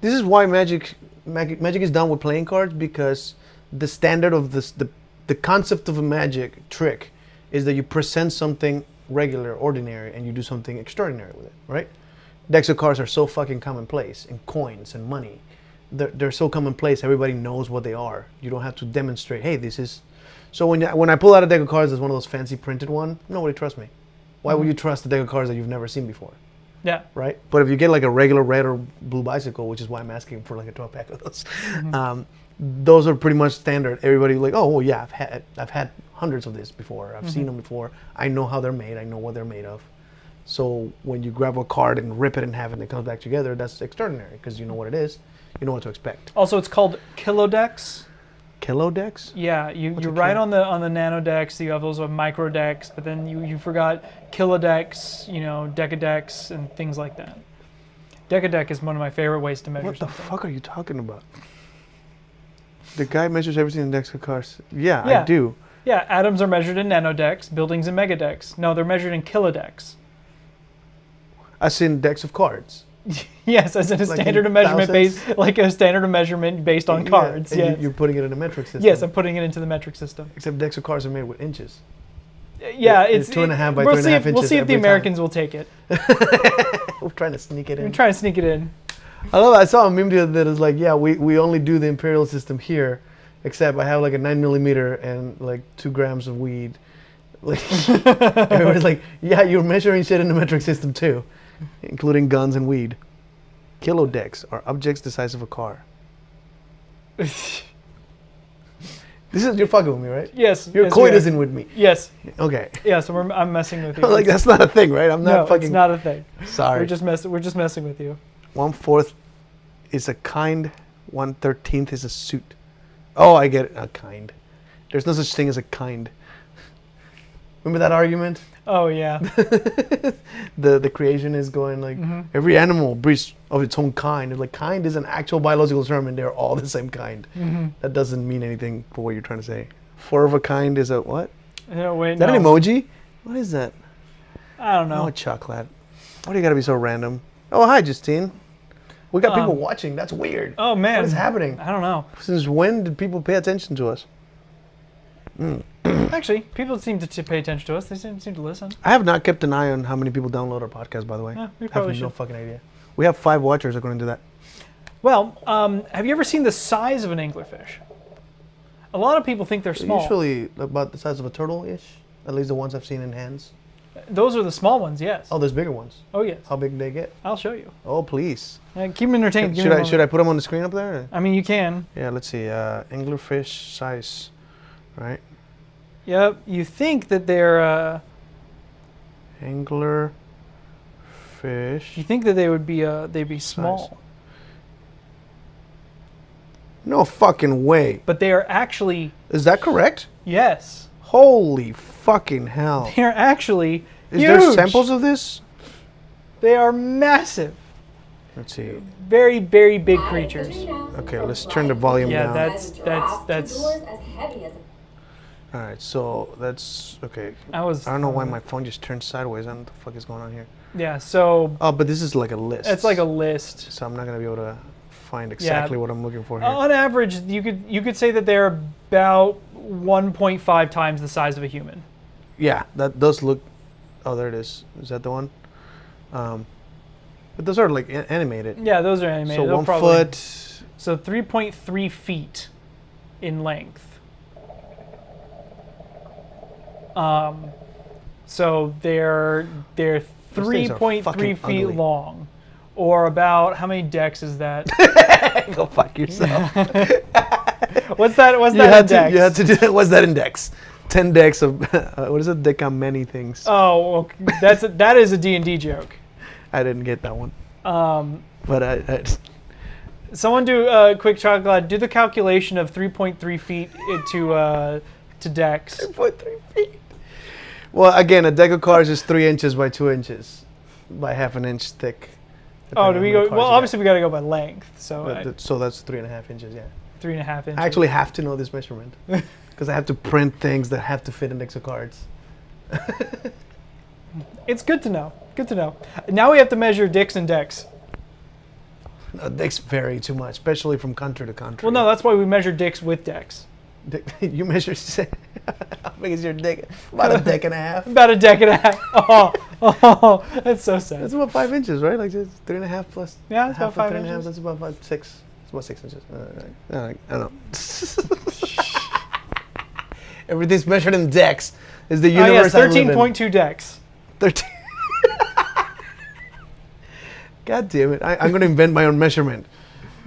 this is why magic is done with playing cards, because the standard of the concept of a magic trick is that you present something regular, ordinary, and you do something extraordinary with it, right? Decks of cards are so fucking commonplace, and coins and money. They're so commonplace, everybody knows what they are. You don't have to demonstrate, hey, this is... So when I pull out a deck of cards that's one of those fancy printed one, nobody trusts me. Why would you trust a deck of cards that you've never seen before? Yeah. Right? But if you get like a regular red or blue bicycle, which is why I'm asking for like a 12-pack of those, those are pretty much standard. Everybody like, oh, well, yeah, I've had hundreds of this before. I've seen them before. I know how they're made. I know what they're made of. So when you grab a card and rip it in half and it comes back together, that's extraordinary, because you know what it is. You know what to expect. Also, it's called kilodecks. Kilodex? Yeah, you're right on the nano decks. You have those with micro decks, but then you forgot kilodex, decadex, and things like that. Decadeck is one of my favorite ways to measure What the something. fuck are you talking about? The guy measures everything in decks of cards. Yeah, Yeah. I do. Yeah, atoms are measured in nanodecks, buildings in megadecks. No, they're measured in kilodecks. As in decks of cards. Yes, as in a Like standard in of measurement thousands? like a standard of measurement based on cards. And Yes. you're putting it in a metric system. Yes, I'm putting it into the metric system. Except decks of cards are made with inches. Yeah, It's 2.5 by we'll 3.5 see if, We'll inches see if the every time. Americans will take it. We're trying to sneak it in. I'm trying to sneak it in. I love it. I saw a meme the other day that is like, yeah, we only do the imperial system here, except I have like a 9mm and like 2 grams of weed. Like, everybody's like, yeah, you're measuring shit in the metric system too, including guns and weed. Kilodecks are objects the size of a car. You're fucking with me, right? Yes. You're yes, we are. coitusing with me. Yes. Okay. Yeah, so I'm messing with you. Like, that's not a thing, right? I'm not no, fucking... it's not a thing. Sorry. We're just messing with you. 1/4 is a kind. 1/13 is a suit. Oh, I get it. A kind. There's no such thing as a kind. Remember that argument? Oh yeah. The creation is going like every animal breeds of its own kind. And like, kind is an actual biological term, and they're all the same kind. That doesn't mean anything for what you're trying to say. 4 of a kind is a what? No, wait. Is that an emoji? What is that? I don't know. Oh, chocolate. Why do you gotta be so random? Oh, hi, Justine. We got people watching. That's weird. Oh man. What is happening? I don't know. Since when did people pay attention to us? Actually, people seem to pay attention to us. They seem to listen. I have not kept an eye on how many people download our podcast, by the way. Yeah, we I have probably no should. fucking idea. We have 5 watchers according to that. Well, have you ever seen the size of an anglerfish? A lot of people think they're small. Usually about the size of a turtle-ish. At least the ones I've seen in hands. Those are the small ones, yes. Oh, there's bigger ones. Oh yes. How big do they get? I'll show you. Oh, please. Keep them entertained. Should I put them on the screen up there? I mean, you can. Yeah, let's see. Anglerfish size, right? Yep. You think that they're. Anglerfish. You think that they would be they'd be small, No fucking way. but they are actually Is that correct? yes. Holy fucking hell. They are actually Is huge. there samples of this? They are massive. Let's see. Very, very big creatures. Okay, let's turn the volume Yeah, down. that's. All right, so that's okay. I don't know why my phone just turned sideways. I don't know what the fuck is going on here. Yeah. So Oh, but this is like a list. it's like a list. So I'm not gonna be able to find exactly what I'm looking for here. On average, you could say that they're about 1.5 times the size of a human. Yeah, that does look. Oh, there it is. Is that the one? But those are like animated. Yeah, those are animated. So They'll 1 probably- foot. So 3.3 feet in length. So they're things are 3.3 fucking feet ugly. long, or about how many decks is that? Go fuck yourself. What's that? What's You that had in to. decks? You had to do that. What's that index? 10 decks of what is it? Deck on many things. Oh, okay. That is a D&D joke. I didn't get that one. But I Someone do a quick chocolate. Do the calculation of 3.3 feet to decks. 3.3 feet. Well, again, a deck of cards is 3 inches by 2 inches by half an inch thick. Oh, depending do on we how go? many cards Well, you got. obviously we got to go by length. So So that's 3.5 inches. Yeah. 3.5 inches. I actually have to know this measurement because I have to print things that have to fit in decks of cards. It's good to know. Good to know. Now we have to measure dicks and decks. Decks vary too much, especially from country to country. Well, no, that's why we measure dicks with decks. You measure. How big is your dick? About a deck and a half. About a deck and a half. Oh, that's so sad. That's about 5 inches, right? Like just 3.5 plus. Yeah, it's half about of 5 3.5, inches. That's about 6. It's about 6 inches. I don't know. Everything's measured in decks. Is the Oh yes, universe I live in. 13.2 decks. 13. God damn it! I'm gonna invent my own measurement.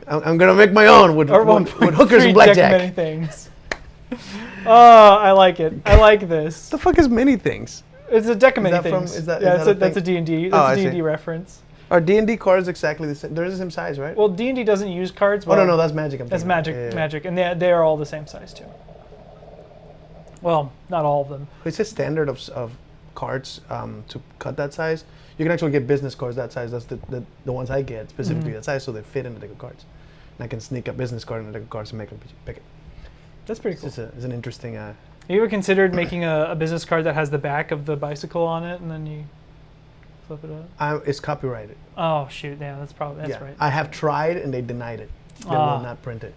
I'm gonna make my own with hookers and blackjack. Many things. Oh, I like it. I like this. The fuck is many things? It's a deck of many that from- things. is that- yeah, is that a that's a thing? D&D. Oh, That's I a see. D&D reference. Are D&D cards exactly the same? They're the same size, right? Well, D&D doesn't use cards. Oh Well, no, that's Magic. That's Magic. Magic, and they are all the same size too. Well, not all of them. It's a standard of cards to cut that size. You can actually get business cards that size. That's the ones I get specifically that size, so they fit in the deck of cards. And I can sneak a business card in the deck of cards and make them pick it. That's pretty cool. It's an interesting. Have you ever considered making a business card that has the back of the bicycle on it, and then you flip it up? It's copyrighted. Oh shoot! Yeah, that's Yeah. right. I have tried and they denied it. They will not print it.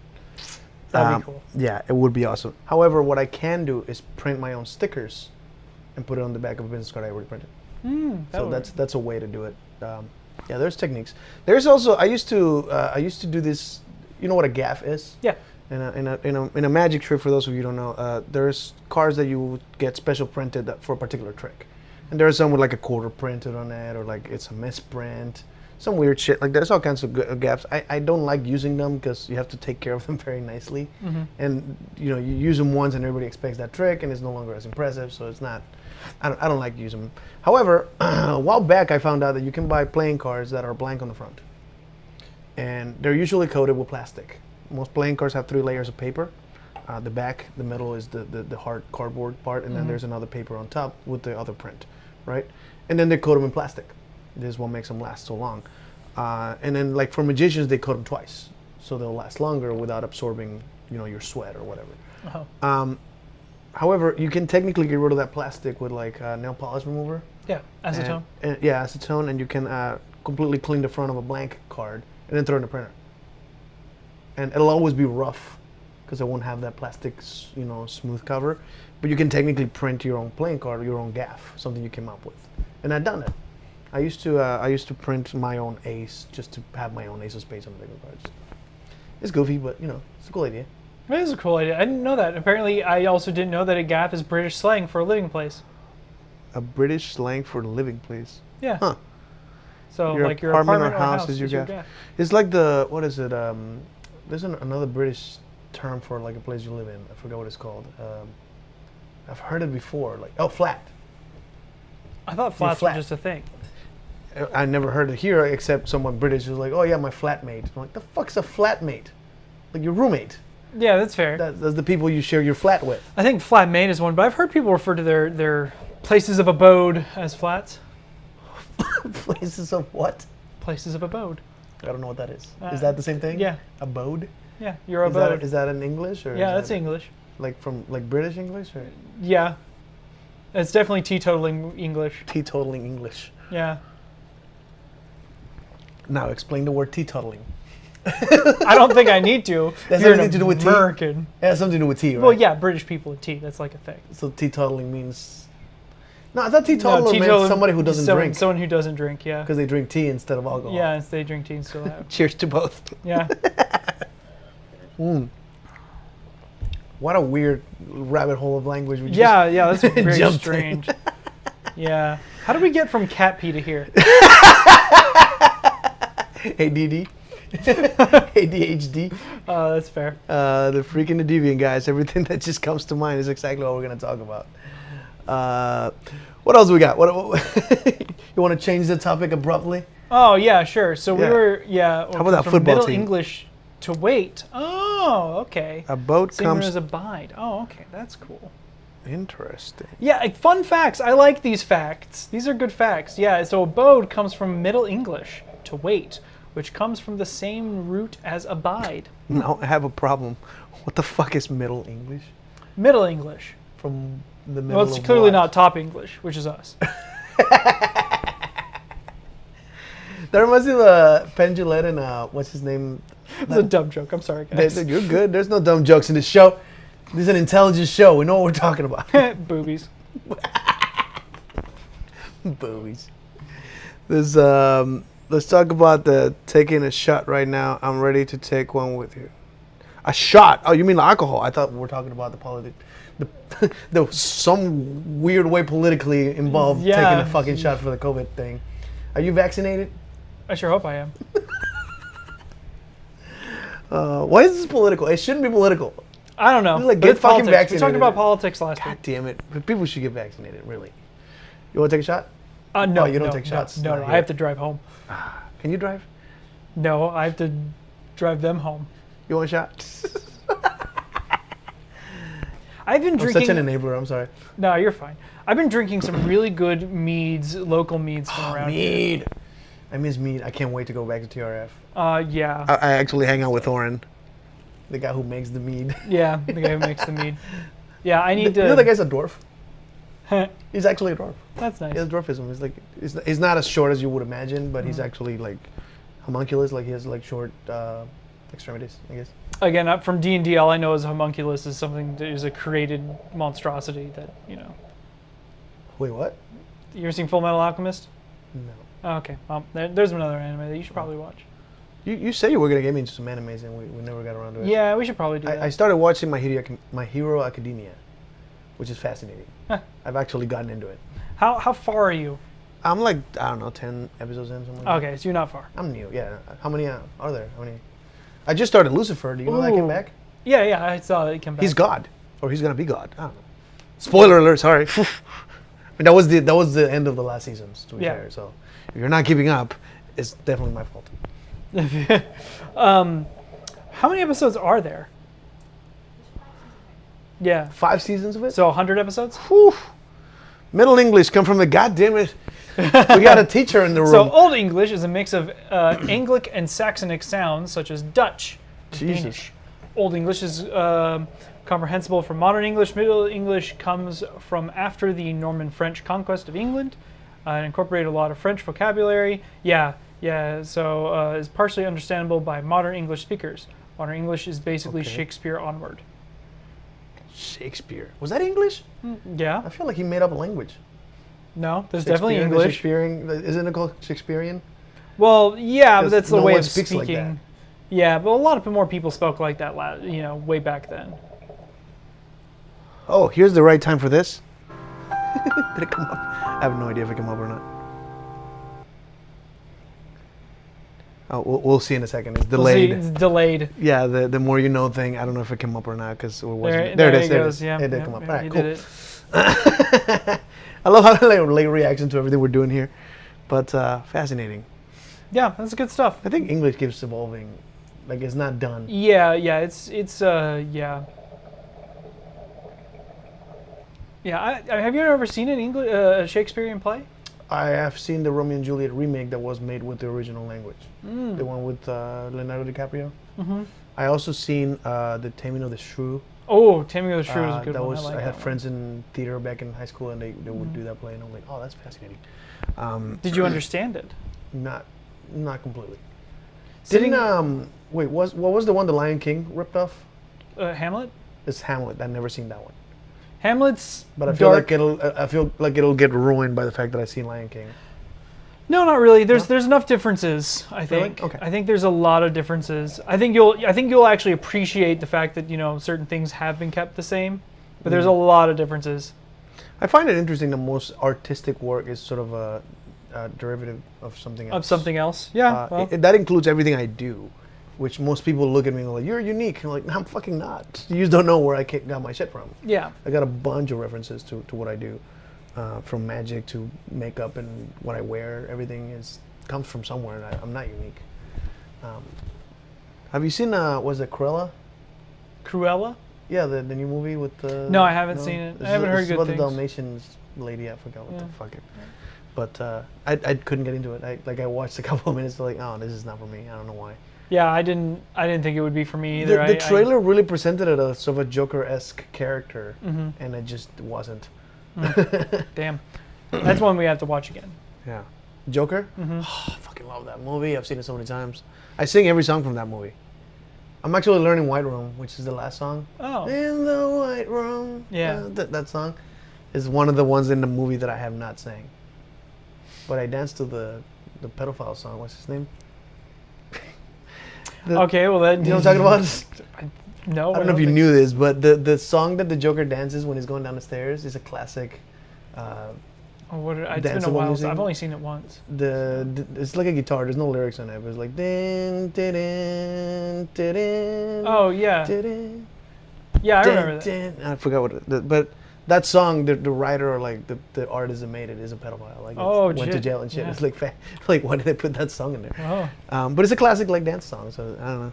That'd be cool. Yeah, it would be awesome. However, what I can do is print my own stickers and put it on the back of a business card I already printed. So that's a way to do it. Yeah, there's techniques. There's also I used to do this. You know what a gaff is? Yeah. In a magic trick, for those of you who don't know, there's cards that you would get special printed for a particular trick, and there's some with like a quarter printed on it, or like it's a misprint, some weird shit. Like there's all kinds of gaps. I don't like using them because you have to take care of them very nicely, and you use them once and everybody expects that trick, and it's no longer as impressive. So it's not. I don't like using them. However, a while back I found out that you can buy playing cards that are blank on the front, and they're usually coated with plastic. Most playing cards have 3 layers of paper. The back, the middle is the hard cardboard part, and then there's another paper on top with the other print, right? And then they coat them in plastic. This is what makes them last so long. And then, like for magicians, they coat them twice, so they'll last longer without absorbing, your sweat or whatever. Oh. However, you can technically get rid of that plastic with like nail polish remover. Yeah, acetone. Yeah, acetone, and you can completely clean the front of a blank card and then throw it in the printer. And it'll always be rough because it won't have that plastic, smooth cover. But you can technically print your own playing card or your own gaff, something you came up with. And I've done it. I used to print my own ace just to have my own ace of spades on the bigger cards. It's goofy, but it's a cool idea. It is a cool idea. I didn't know that. Apparently, I also didn't know that a gaff is British slang for a living place. A British slang for living place. Yeah. Huh. So Your like your apartment apartment or house is your gaff. It's like what is it? There's another British term for like a place you live in. I forgot what it's called. I've heard it before. Like flat. I thought flats were flat. just a thing. I never heard it here except someone British was like, oh yeah, my flatmate. I'm like, the fuck's a flatmate? Like your roommate. Yeah, that's fair. That's the people you share your flat with. I think flatmate is one, but I've heard people refer to their places of abode as flats. Places of what? Places of abode. I don't know what that is. Is that the same thing? Yeah. Abode? Yeah, your Is abode. that in English or? Yeah, is that's that English. Like from British English or Yeah. It's definitely teetotaling English. teetotaling English? Yeah. Now explain the word teetotaling. I don't think I need to. That's You're nothing an to do with tea? American. It has something to do with tea, right? Well, yeah, British people and tea. That's like a thing. So teetotaling means. No, I thought teetotaler meant somebody who doesn't drink. Someone who doesn't drink, yeah. Because they drink tea instead of alcohol. Yeah, and they drink tea and still have. Cheers to both. Yeah. What a weird rabbit hole of language. We Yeah, that's very jumped in. strange. Yeah. How did we get from cat pee to here? ADD. ADHD. That's fair. The freaking the Deviant, guys. Everything that just comes to mind is exactly what we're going to talk about. What else we got? You want to change the topic abruptly? Oh, yeah, sure. So we Yeah. were, How about that from football Middle team? English to wait. Oh, okay. A boat Same comes... as abide. Oh, okay. That's cool. Interesting. Yeah, like, fun facts. I like these facts. These are good facts. Yeah, so abode comes from Middle English, to wait, which comes from the same root as abide. Now I have a problem. What the fuck is Middle English? Middle English. From the middle Well, it's of clearly what? not top English, which is us. That reminds me of Penn Jillette and what's his name? It's a dumb joke. I'm sorry, guys. You're good. There's no dumb jokes in this show. This is an intelligent show. We know what we're talking about. Boobies. Boobies. Let's talk about the taking a shot right now. I'm ready to take one with you. A shot? Oh, you mean alcohol? I thought we were talking about the politics. The some weird way politically involved Yeah. taking a fucking shot for the COVID thing. Are you vaccinated? I sure hope I am. Why is this political? It shouldn't be political. I don't know. Like, but get it's fucking politics. We talked vaccinated. about politics last God week. damn it. But people should get vaccinated, really. You want to take a shot? No, Oh, you don't no, take shots? No, Not no, here. I have to drive home. Can you drive? No, I have to drive them home. You want a shot? I've been I'm drinking. such an enabler. I'm sorry. No, you're fine. I've been drinking some really good meads, local meads from around here. Mead. I miss mead. I can't wait to go back to TRF. Yeah. I actually hang out with Oren, the guy who makes the mead. Yeah, the guy who makes the mead. Yeah, I need to. You know that guy's a dwarf? He's actually a dwarf. That's nice. He has dwarfism. He's not as short as you would imagine, but he's actually like homunculus. Like he has like short extremities, I guess. Again, from D&D, all I know is homunculus is something that is a created monstrosity that, you know. Wait, what? You ever seen Full Metal Alchemist? No. Oh, okay. Well, there's another anime that you should probably watch. You say you were gonna get me into some animes, and we never got around to it. Yeah, we should probably do that. I started watching My Hero Academia, which is fascinating. Huh. I've actually gotten into it. How far are you? I'm like, I don't know, 10 episodes in, something like that. Okay, so you're not far. I'm new, yeah. How many are there? How many? I just started Lucifer. Do you know that came Ooh. back? Yeah, I saw it come back. He's God, or he's gonna be God. I don't know. Spoiler alert! Sorry. I mean, that was the end of the last seasons. To be Yeah. fair, so if you're not keeping up, it's definitely my fault. How many episodes are there? Yeah. 5 seasons of it. So 100 episodes? Whew. Middle English come from the goddamn it. We got a teacher in the room. So Old English is a mix of Anglic and Saxonic sounds, such as Dutch, and Jesus. Danish. Old English is comprehensible from Modern English. Middle English comes from after the Norman French conquest of England. It incorporated a lot of French vocabulary. Yeah. So is partially understandable by modern English speakers. Modern English is basically Okay. Shakespeare onward. Shakespeare. Was that English? Yeah. I feel like he made up a language. No, there's definitely Shakespearean, English. Shakespearean. Isn't it called Shakespearean? Well, yeah, but 'Cause that's the no way one of speaks like speaking. that. Yeah, but a lot of more people spoke like that, way back then. Oh, here's the right time for this. Did it come up? I have no idea if it came up or not. Oh, we'll see in a second. It's We'll see, delayed. it's delayed. Yeah, the more you know thing. I don't know if it came up or not because we're watching. There it it is. There it goes. is. Yeah, It did yeah, come up. yeah, All right, you cool. did it. I love how like late reaction to everything we're doing here, but fascinating. Yeah, that's good stuff. I think English keeps evolving. Like it's not done. Yeah, it's yeah. Yeah, have you ever seen an English a Shakespearean play? I have seen the Romeo and Juliet remake that was made with the original language, the one with Leonardo DiCaprio. Mm-hmm. I also seen the Taming of the Shrew. Oh, Taming of the Shrew is a good that one. was I like had that friends in theater back in high school, and they would do that play, and I'm like, oh, that's fascinating. one. Did you understand it? Not completely. Sitting- Didn't wait? What was the one the Lion King ripped off? Hamlet. It's Hamlet. I've never seen that one, Hamlet's but I feel dark. like it'll get ruined by the fact that I've seen Lion King. No, not really. There's enough differences, I Really? think. Okay. I think there's a lot of differences. I think you'll actually appreciate the fact that, certain things have been kept the same, but there's a lot of differences. I find it interesting that most artistic work is sort of a derivative of something else. Of something else. Yeah. Well, That includes everything I do, which most people look at me and go like, "You're unique." I'm like, "No, I'm fucking not. You just don't know where I got my shit from." yeah. I got a bunch of references to what I do, from magic to makeup and what I wear. Everything comes from somewhere, and I'm not unique. Have you seen was it Cruella? Cruella? Yeah, the new movie with the. No, I haven't seen it. I haven't heard good about things. the Dalmatians lady. I forgot what the fuck it. But I couldn't get into it. I watched a couple of minutes. Like, oh, this is not for me. I don't know why. Yeah, I didn't think it would be for me either. The trailer really presented it as sort of a Joker-esque character, and it just wasn't. Damn. That's one we have to watch again. Yeah. Joker? Oh, I fucking love that movie. I've seen it so many times. I sing every song from that movie. I'm actually learning White Room, which is the last song. Oh. In the White Room. Yeah. That song is one of the ones in the movie that I have not sang. But I danced to the pedophile song. What's his name? Okay, well then. You know what I'm talking about? No. I don't know if you knew this, but the song that the Joker dances when he's going down the stairs is a classic. It's been a danceable while. music. I've only seen it once. It's like a guitar. There's no lyrics on it. But it's like din din din din. Oh yeah. Din, Yeah, I din, remember that. din. I forgot what but that song, the writer or like the artist that made it is a pedophile. Like Oh, went to shit. jail and shit. Yeah. It's like like why did they put that song in there? Oh. But it's a classic like dance song. So I don't know.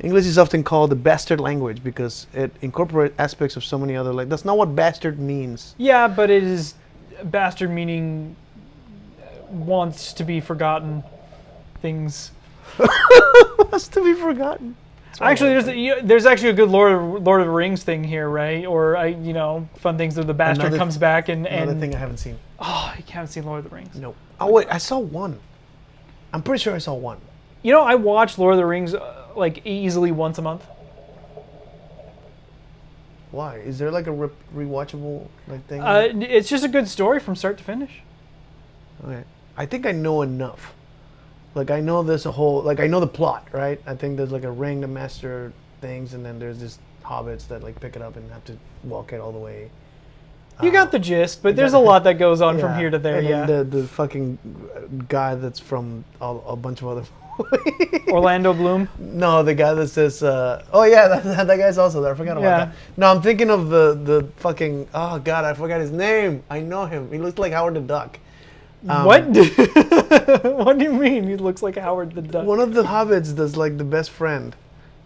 English is often called the bastard language because it incorporates aspects of so many other that's not what bastard means. Yeah, but it is bastard meaning wants to be forgotten things. Wants to be forgotten. Actually, there's actually a good Lord of the Rings thing here, right? Or fun things that the bastard Another- comes back and Another thing I haven't seen. oh, you haven't seen Lord of the Rings. Nope. Oh wait, I saw one. I'm pretty sure I saw one. I watch Lord of the Rings like easily once a month. Why? Is there like a rewatchable thing? It's just a good story from start to finish. Okay. I think I know enough. Like I know there's a whole I know the plot, right? I think there's like a ring to master things, and then there's just hobbits that pick it up and have to walk it all the way. You got the gist, but there's a lot that goes on from here to there. And Yeah. then the fucking guy that's from a bunch of other. Orlando Bloom. No, the guy that says, oh yeah, that guy's also there. I forgot about Yeah. that. No, I'm thinking of the fucking, oh god, I forgot his name. I know him. He looks like Howard the Duck. What? What do you mean? He looks like Howard the Duck. One of the hobbits that's like the best friend.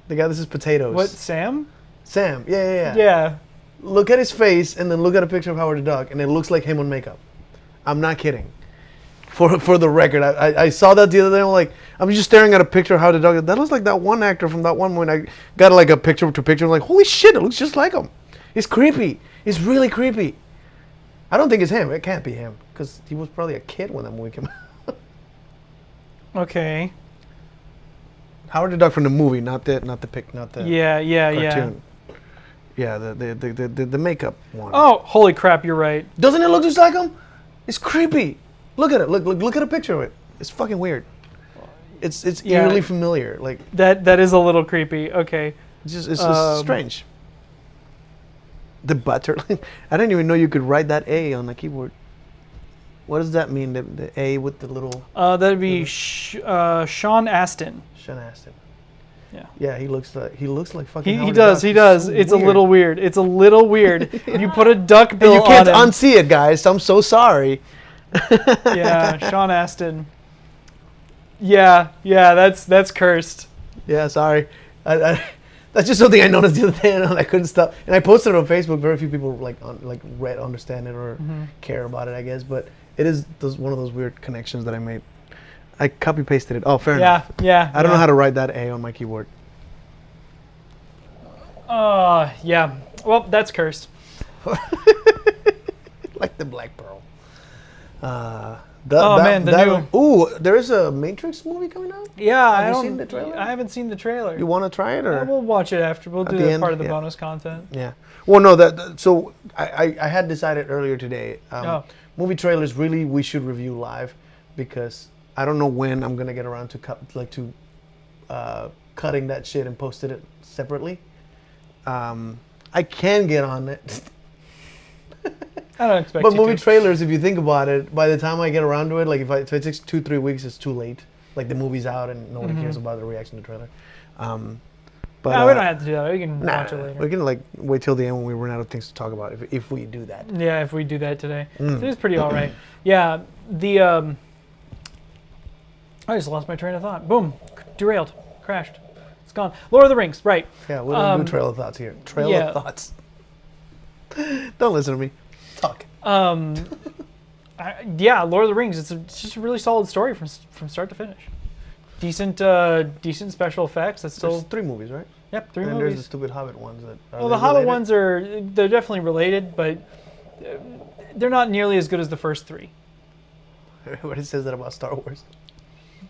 The guy that says potatoes. What? Sam? Sam. Yeah. Yeah. Look at his face and then look at a picture of Howard the Duck and it looks like him on makeup. I'm not kidding. For the record, I saw that the other day. I'm just staring at a picture of Howard the Duck. That looks like that one actor from that one when I got like a picture to picture. I'm like, holy shit, it looks just like him. It's creepy. It's really creepy. I don't think it's him. It can't be him because he was probably a kid when that movie came out. Okay. Howard the Duck from the movie, not the Yeah. cartoon. Yeah, the makeup one. Oh, holy crap! You're right. Doesn't it look just like him? It's creepy. Look at it. Look at a picture of it. It's fucking weird. It's Yeah. eerily familiar. Like That is a little creepy. Okay. it's just strange. The butter. I didn't even know you could write that A on the keyboard. What does that mean? The A with the little That'd be Sean Astin. Sean Astin. Yeah. Yeah, he looks like fucking. He Howard does. the He Duck. does. So It's weird. a little weird. It's a little weird. You put a duck bill And you can't on him. unsee it, guys. I'm so sorry. Yeah, Sean Astin. Yeah, that's cursed. Yeah, sorry. That's just something I noticed the other day, and I couldn't stop. And I posted it on Facebook. Very few people understand it or care about it, I guess. But it is one of those weird connections that I made. I copy pasted it. Oh, fair enough. Yeah. I don't know how to write that A on my keyboard. Yeah. Well, that's cursed. Like the Black Pearl. Ooh, there is a Matrix movie coming out. Yeah, Have you seen the trailer? I haven't seen the trailer. You want to try it, or We'll watch it after. We'll At do the that end? part of the Yeah. bonus content. Yeah. Well, no. So I had decided earlier today. Oh. Movie trailers really we should review live because I don't know when I'm gonna get around to cutting that shit and posting it separately. I can get on it. I don't expect But you movie to. trailers, if you think about it, by the time I get around to it, like if it takes 2-3 weeks, it's too late. Like the movie's out and nobody cares about the reaction to the trailer. But No, we don't have to do that. We can watch it later. we can like wait till the end when we run out of things to talk about. If we do that. Yeah, if we do that today. It was pretty all right. Yeah, I just lost my train of thought. Boom, derailed, crashed. It's gone. Lord of the Rings, right. Yeah, we don't do trail of thoughts here. Trail of thoughts. Don't listen to me. Talk. Yeah, Lord of the Rings. It's just a really solid story from start to finish. Decent special effects. That's still There's 3 movies, right? Yep, 3 and movies. there's the stupid Hobbit ones that. Well, the Hobbit ones they're definitely related, but they're not nearly as good as the first 3. Everybody says that about Star Wars.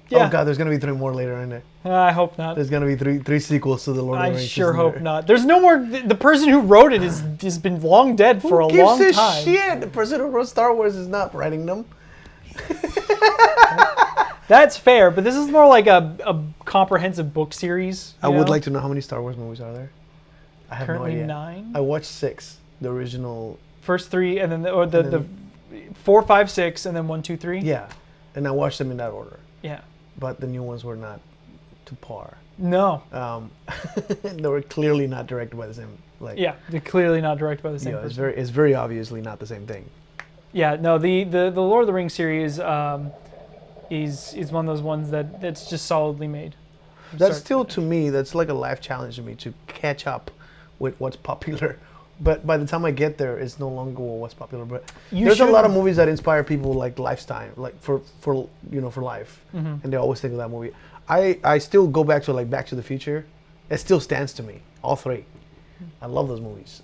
Yeah. Oh god, there's gonna be 3 more later, isn't there? I hope not. There's gonna be three sequels to the Lord of the I Rings. sure isn't hope there? not. There's no more. The person who wrote it has been long dead for a Who gives long a time. shit? The person who wrote Star Wars is not writing them. That's fair, but this is more like a comprehensive book series. I would like to know how many Star Wars movies are there. I have Currently no idea. 9. I watched 6, the original. First 3, and then the 4, 5, 6, and then 1, 2, 3. Yeah, and I watched them in that order. Yeah. But the new ones were not to par. No. They were clearly not directed by the same. Like, Yeah, they're clearly not directed by the same yeah, person. it's very obviously not the same thing. Yeah, no, the Lord of the Rings series is one of those ones that's just solidly made. That's still, to me, that's like a life challenge to me to catch up with what's popular. But by the time I get there, it's no longer what's popular. But there's a lot of movies that inspire people like lifestyle, like for life, and they always think of that movie. I still go back to like Back to the Future. It still stands to me. All 3. I love those movies.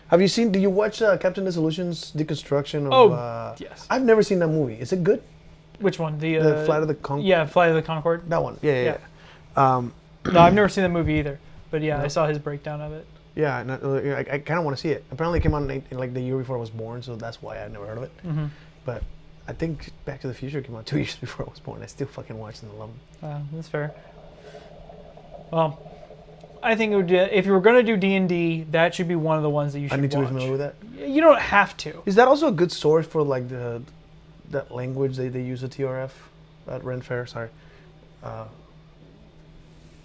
Did you watch Captain Disillusion's deconstruction of? Yes. I've never seen that movie. Is it good? Which one? The Flight of the Concorde. Yeah, Flight of the Concorde. That one. Yeah. No, I've never seen the movie either. But yeah, I saw his breakdown of it. Yeah, and I kind of want to see it. Apparently, it came out in like the year before I was born, so that's why I'd never heard of it. But I think Back to the Future came out 2 years before I was born. I still fucking watched and love them. That's fair. Well, I think it would, if you were going to do D&D, that should be one of the ones that you should I need to be watch. familiar with that. You don't have to. Is that also a good source for like that language they use at TRF at Ren Fair? Sorry.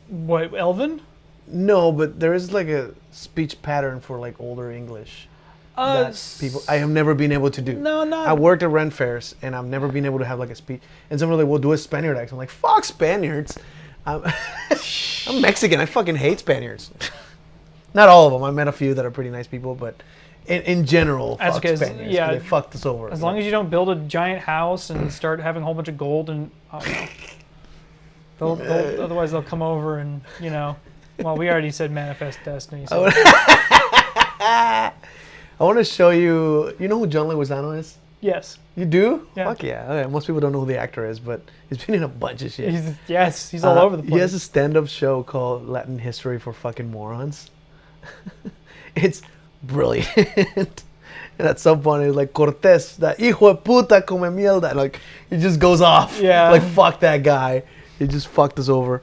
What, Elven? No, but there is like a speech pattern for like older English that people I have never been able to do. No, not. I worked at Ren Fairs and I've never been able to have like a speech. And someone like, "Well, do a Spaniard accent." I'm like, "Fuck Spaniards." I'm Mexican. I fucking hate Spaniards. Not all of them. I met a few that are pretty nice people, but in general, That's fuck because, Spaniards. yeah, They fucked us over. As long as you don't build a giant house and start having a whole bunch of gold and otherwise they'll come over and well, we already said manifest destiny. So. I want to show you. You know who John Leguizamo is? Yes. You do? Yeah. Fuck yeah. Okay, most people don't know who the actor is, but he's been in a bunch of shit. He's all over the place. He has a stand-up show called Latin History for Fucking Morons. It's brilliant. And at some point, it's like, Cortés, that hijo de puta come mierda. Like, it just goes off. Yeah. Like, fuck that guy. He just fucked us over.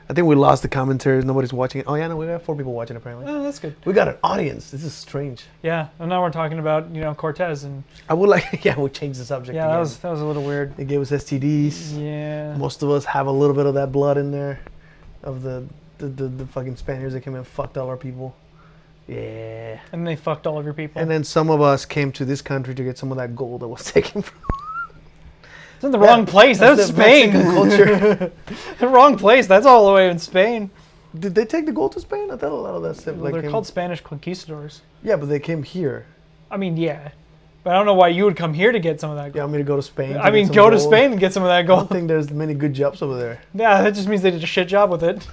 I think we lost the commentaries. Nobody's watching it. Oh, yeah, no, we got 4 people watching, apparently. Oh, that's good. We got an audience. This is strange. Yeah, and now we're talking about Cortez and I would like, yeah, we'll change the subject yeah, again. that was a little weird. They gave us STDs. Yeah. Most of us have a little bit of that blood in there, of the fucking Spaniards that came and fucked all our people. Yeah. And they fucked all of your people. And then some of us came to this country to get some of that gold that was taken from. It's in the wrong place. That was the Spain. Mexican culture. The wrong place. That's all the way in Spain. Did they take the gold to Spain? I thought a lot of that stuff. Well, they're called Spanish conquistadors. Yeah, but they came here. I mean, yeah. But I don't know why you would come here to get some of that gold. You want me to go to Spain? I mean, go to Spain and get some of that I don't gold. think there's many good jobs over there. Yeah, that just means they did a shit job with it.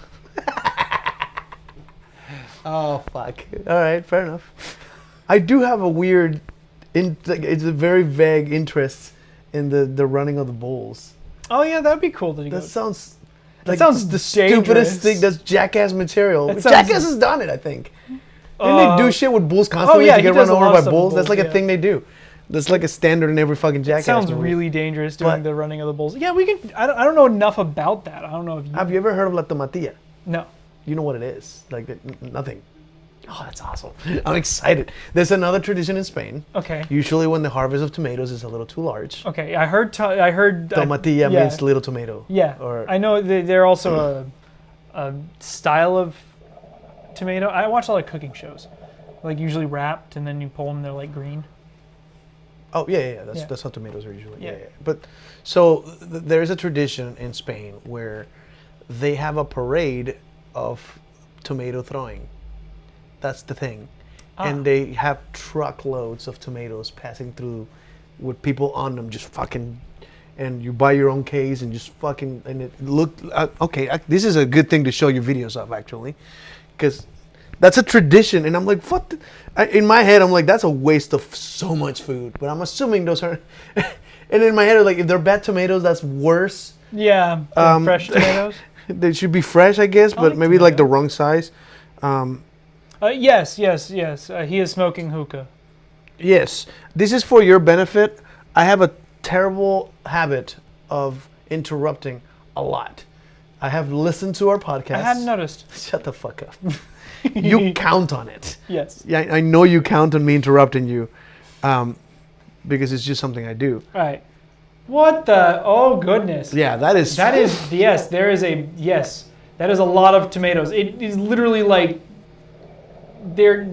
Oh, fuck. All right, fair enough. I do have a weird, it's a very vague interest in the running of the bulls. Oh, yeah, that'd be cool to go. That sounds That sounds the dangerous. stupidest thing. That's Jackass material. That Jackass sounds- has done it, I think. Didn't they do shit with bulls constantly yeah, to he get does run a lot over of by stuff with bulls? That's bulls, like a yeah. thing they do. That's like a standard in every fucking Jackass Sounds movie. really dangerous doing But- the running of the bulls. Yeah, we can. I don't know enough about that. I don't know if you. Have you ever heard of La Tomatilla? No. You know what it is? Like nothing. Oh, that's awesome. I'm excited. There's another tradition in Spain. Okay. Usually when the harvest of tomatoes is a little too large. Okay. I heard. Tomatilla yeah. means little tomato. Yeah. Or I know they're also a style of tomato. I watch a lot of cooking shows, like usually wrapped, and then you pull them. They're like green. oh yeah. Yeah. That's how tomatoes are usually. Yeah. Yeah. But so there's a tradition in Spain where they have a parade of tomato throwing. That's the thing. And they have truckloads of tomatoes passing through with people on them just fucking, and you buy your own case and just fucking, and it looked, this is a good thing to show you videos of actually, because that's a tradition, and I'm like, what? In my head, I'm like, that's a waste of so much food, but I'm assuming those are, and in my head, like, if they're bad tomatoes, that's worse. Yeah. than fresh tomatoes. They should be fresh, I guess, but like maybe like the tomato. wrong size. Yes. He is smoking hookah. Yes, this is for your benefit. I have a terrible habit of interrupting a lot. I have listened to our podcast. I hadn't noticed. Shut the fuck up. You count on it. Yes. Yeah, I know you count on me interrupting you, because it's just something I do. All right. What the? Oh goodness. Yeah, that is. That is yes. There is a yes. That is a lot of tomatoes. It is literally like they're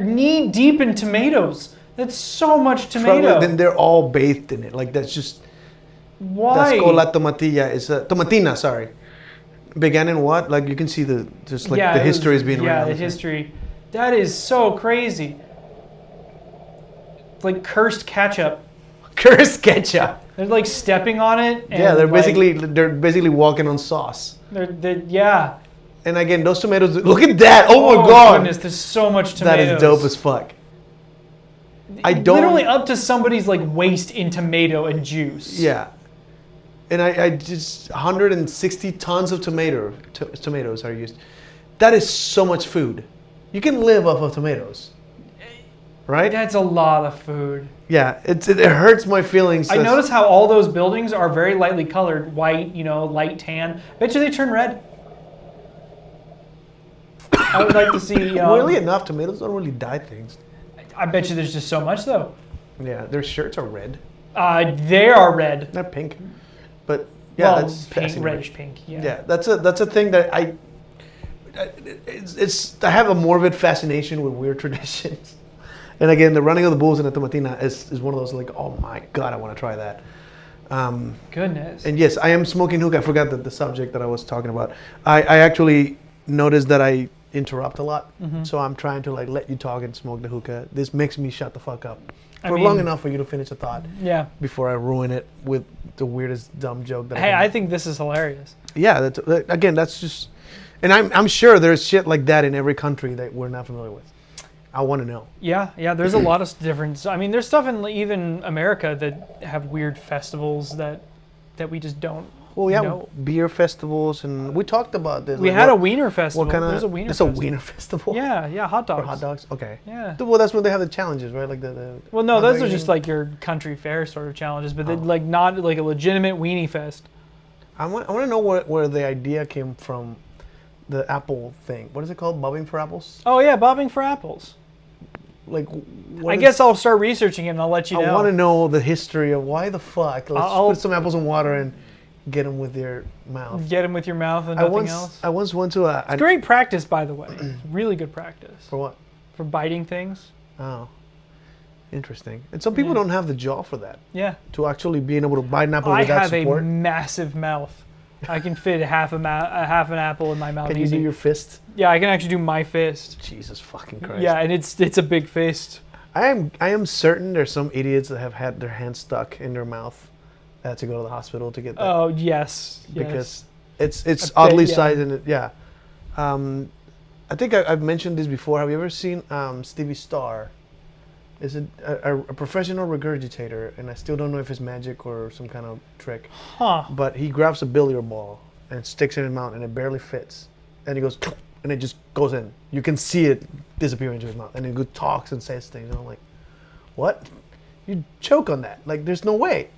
knee deep in tomatoes. That's so much tomato. Then they're all bathed in it. Like that's just. Why? That's called la tomatilla. It's a tomatina. Sorry. Began in what? Like you can see the just like the history is being yeah, written. the history. That is so crazy. It's like cursed ketchup. Cursed ketchup. They're like stepping on it. And Yeah, they're like, basically walking on sauce. yeah. And again, those tomatoes. Look at that! Oh my god! Goodness, there's so much That tomatoes. is dope as fuck. I don't. Literally up to somebody's like waist in tomato and juice. Yeah. And I just 160 tons of tomatoes are used. That is so much food. You can live off of tomatoes, right? That's a lot of food. Yeah, it hurts my feelings. I notice how all those buildings are very lightly colored, white, light tan. Bet you they turn red. I would like to see. Weirdly enough, tomatoes don't really dye things. I bet you there's just so much though. Yeah, their shirts are red. They are red. They're pink, but yeah, well, that's pink, fascinating. reddish pink. Yeah. Yeah, that's a thing that I have a morbid fascination with weird traditions. And again, the running of the bulls in the tomatina is one of those like, oh my god, I want to try that. Goodness. And yes, I am smoking hookah. I forgot the subject that I was talking about. I actually noticed that I interrupt a lot, so I'm trying to like let you talk and smoke the hookah. This makes me shut the fuck up for long enough for you to finish a thought. Yeah. Before I ruin it with the weirdest dumb joke that. Hey, I think this is hilarious. Yeah, again, that's just, and I'm sure there's shit like that in every country that we're not familiar with. I want to know. Yeah. There's a lot of different. I mean, there's stuff in even America that have weird festivals that we just don't. Well, yeah, know. beer festivals, and we talked about this. We had a wiener festival. What kind of? There's a wiener. It's festival. a wiener festival. Yeah, hot dogs. Or hot dogs. Okay. Yeah. Well, that's when they have the challenges, right? Like the Well, no, hot those dog are just eating. like your country fair sort of challenges, but they're Oh. like not like a legitimate weenie fest. I want to know where the idea came from, the apple thing. What is it called? Bobbing for apples? Oh yeah, bobbing for apples. Like, I guess I'll start researching it and I'll let you know. I want to know the history of why the fuck. Let's I'll- put some apples in water and get them with your mouth. Get them with your mouth and nothing else. I once went to a. Great practice, by the way. Really good practice For what? for biting things. Oh, interesting. And some people don't have the jaw for that. Yeah. To actually being able to bite an apple I without have support. a massive mouth. I can fit half an apple in my mouth Can you easy. do your fist? Yeah, I can actually do my fist. Jesus fucking Christ. Yeah, and it's a big fist. I am certain there's some idiots that have had their hands stuck in their mouth. That had to go to the hospital to get that. Oh yes, Because it's I bet, oddly yeah. sized and yeah. I think I've mentioned this before. Have you ever seen Stevie Starr? Is it a professional regurgitator? And I still don't know if it's magic or some kind of trick. Huh. But he grabs a billiard ball and sticks it in his mouth, and it barely fits. And he goes, and it just goes in. You can see it disappear into his mouth. And he talks and says things. And I'm like, what? You choke on that. Like, there's no way.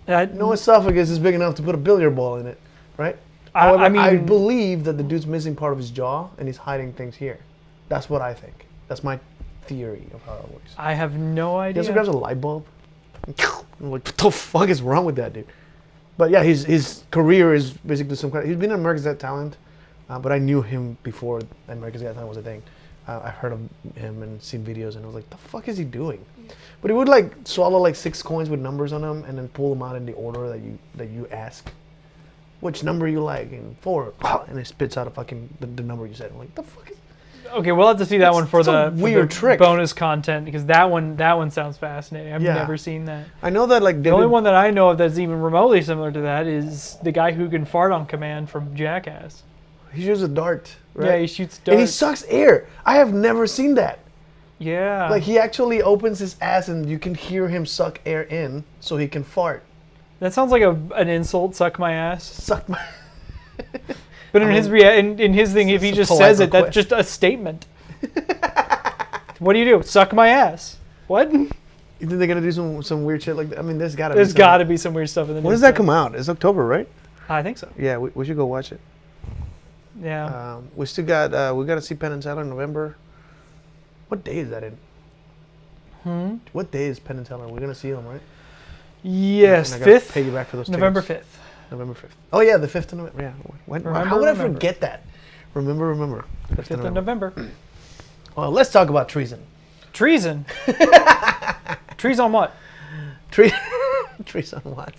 I, No esophagus is big enough to put a billiard ball in it, right? I However, I mean- believe that the dude's missing part of his jaw and he's hiding things here. That's what I think. That's my theory of how it works. I have no He idea. also grabs a light bulb. I'm like, what the fuck is wrong with that dude? But yeah, his career is basically some kind. He's been on America's Got Talent, but I knew him before America's Got Talent was a thing. I heard of him and seen videos, and I was like, the fuck is he doing? But he would like swallow like 6 coins with numbers on them, and then pull them out in the order that you ask. Which number you like? And 4, and it spits out a fucking the number you said. I'm like, the fuck is? Okay, we'll have to see that one for it's a the weird trick. bonus content because that one sounds fascinating. I've Yeah. never seen that. I know that like The only one that I know of that's even remotely similar to that is the guy who can fart on command from Jackass. he shoots a dart, right? Yeah, he shoots darts. and he sucks air. I have never seen that. Yeah. Like he actually opens his ass and you can hear him suck air in so he can fart. That sounds like an insult. Suck my ass. Suck my. But in his thing, if he it's a just polite says it, that's request. just a statement. What do you do? Suck my ass. What? You think they're gonna do some weird shit like that? I mean, there's gotta. There's be got to be some weird stuff in the. When news does that stuff. come out? It's October, right? I think so. Yeah, we should go watch it. Yeah. We still got we got to see Penn and Teller in November. What day is that in? What day is Penn and Teller? We're gonna see them, right? Yes, And I gotta 5th. Pay you back for those November tickets. 5th. November 5th. Oh yeah, the 5th of November. Yeah. Remember, How would I remember. forget that? Remember. The 5th of November. Well, let's talk about treason. Treason. Trees on what? Treason what?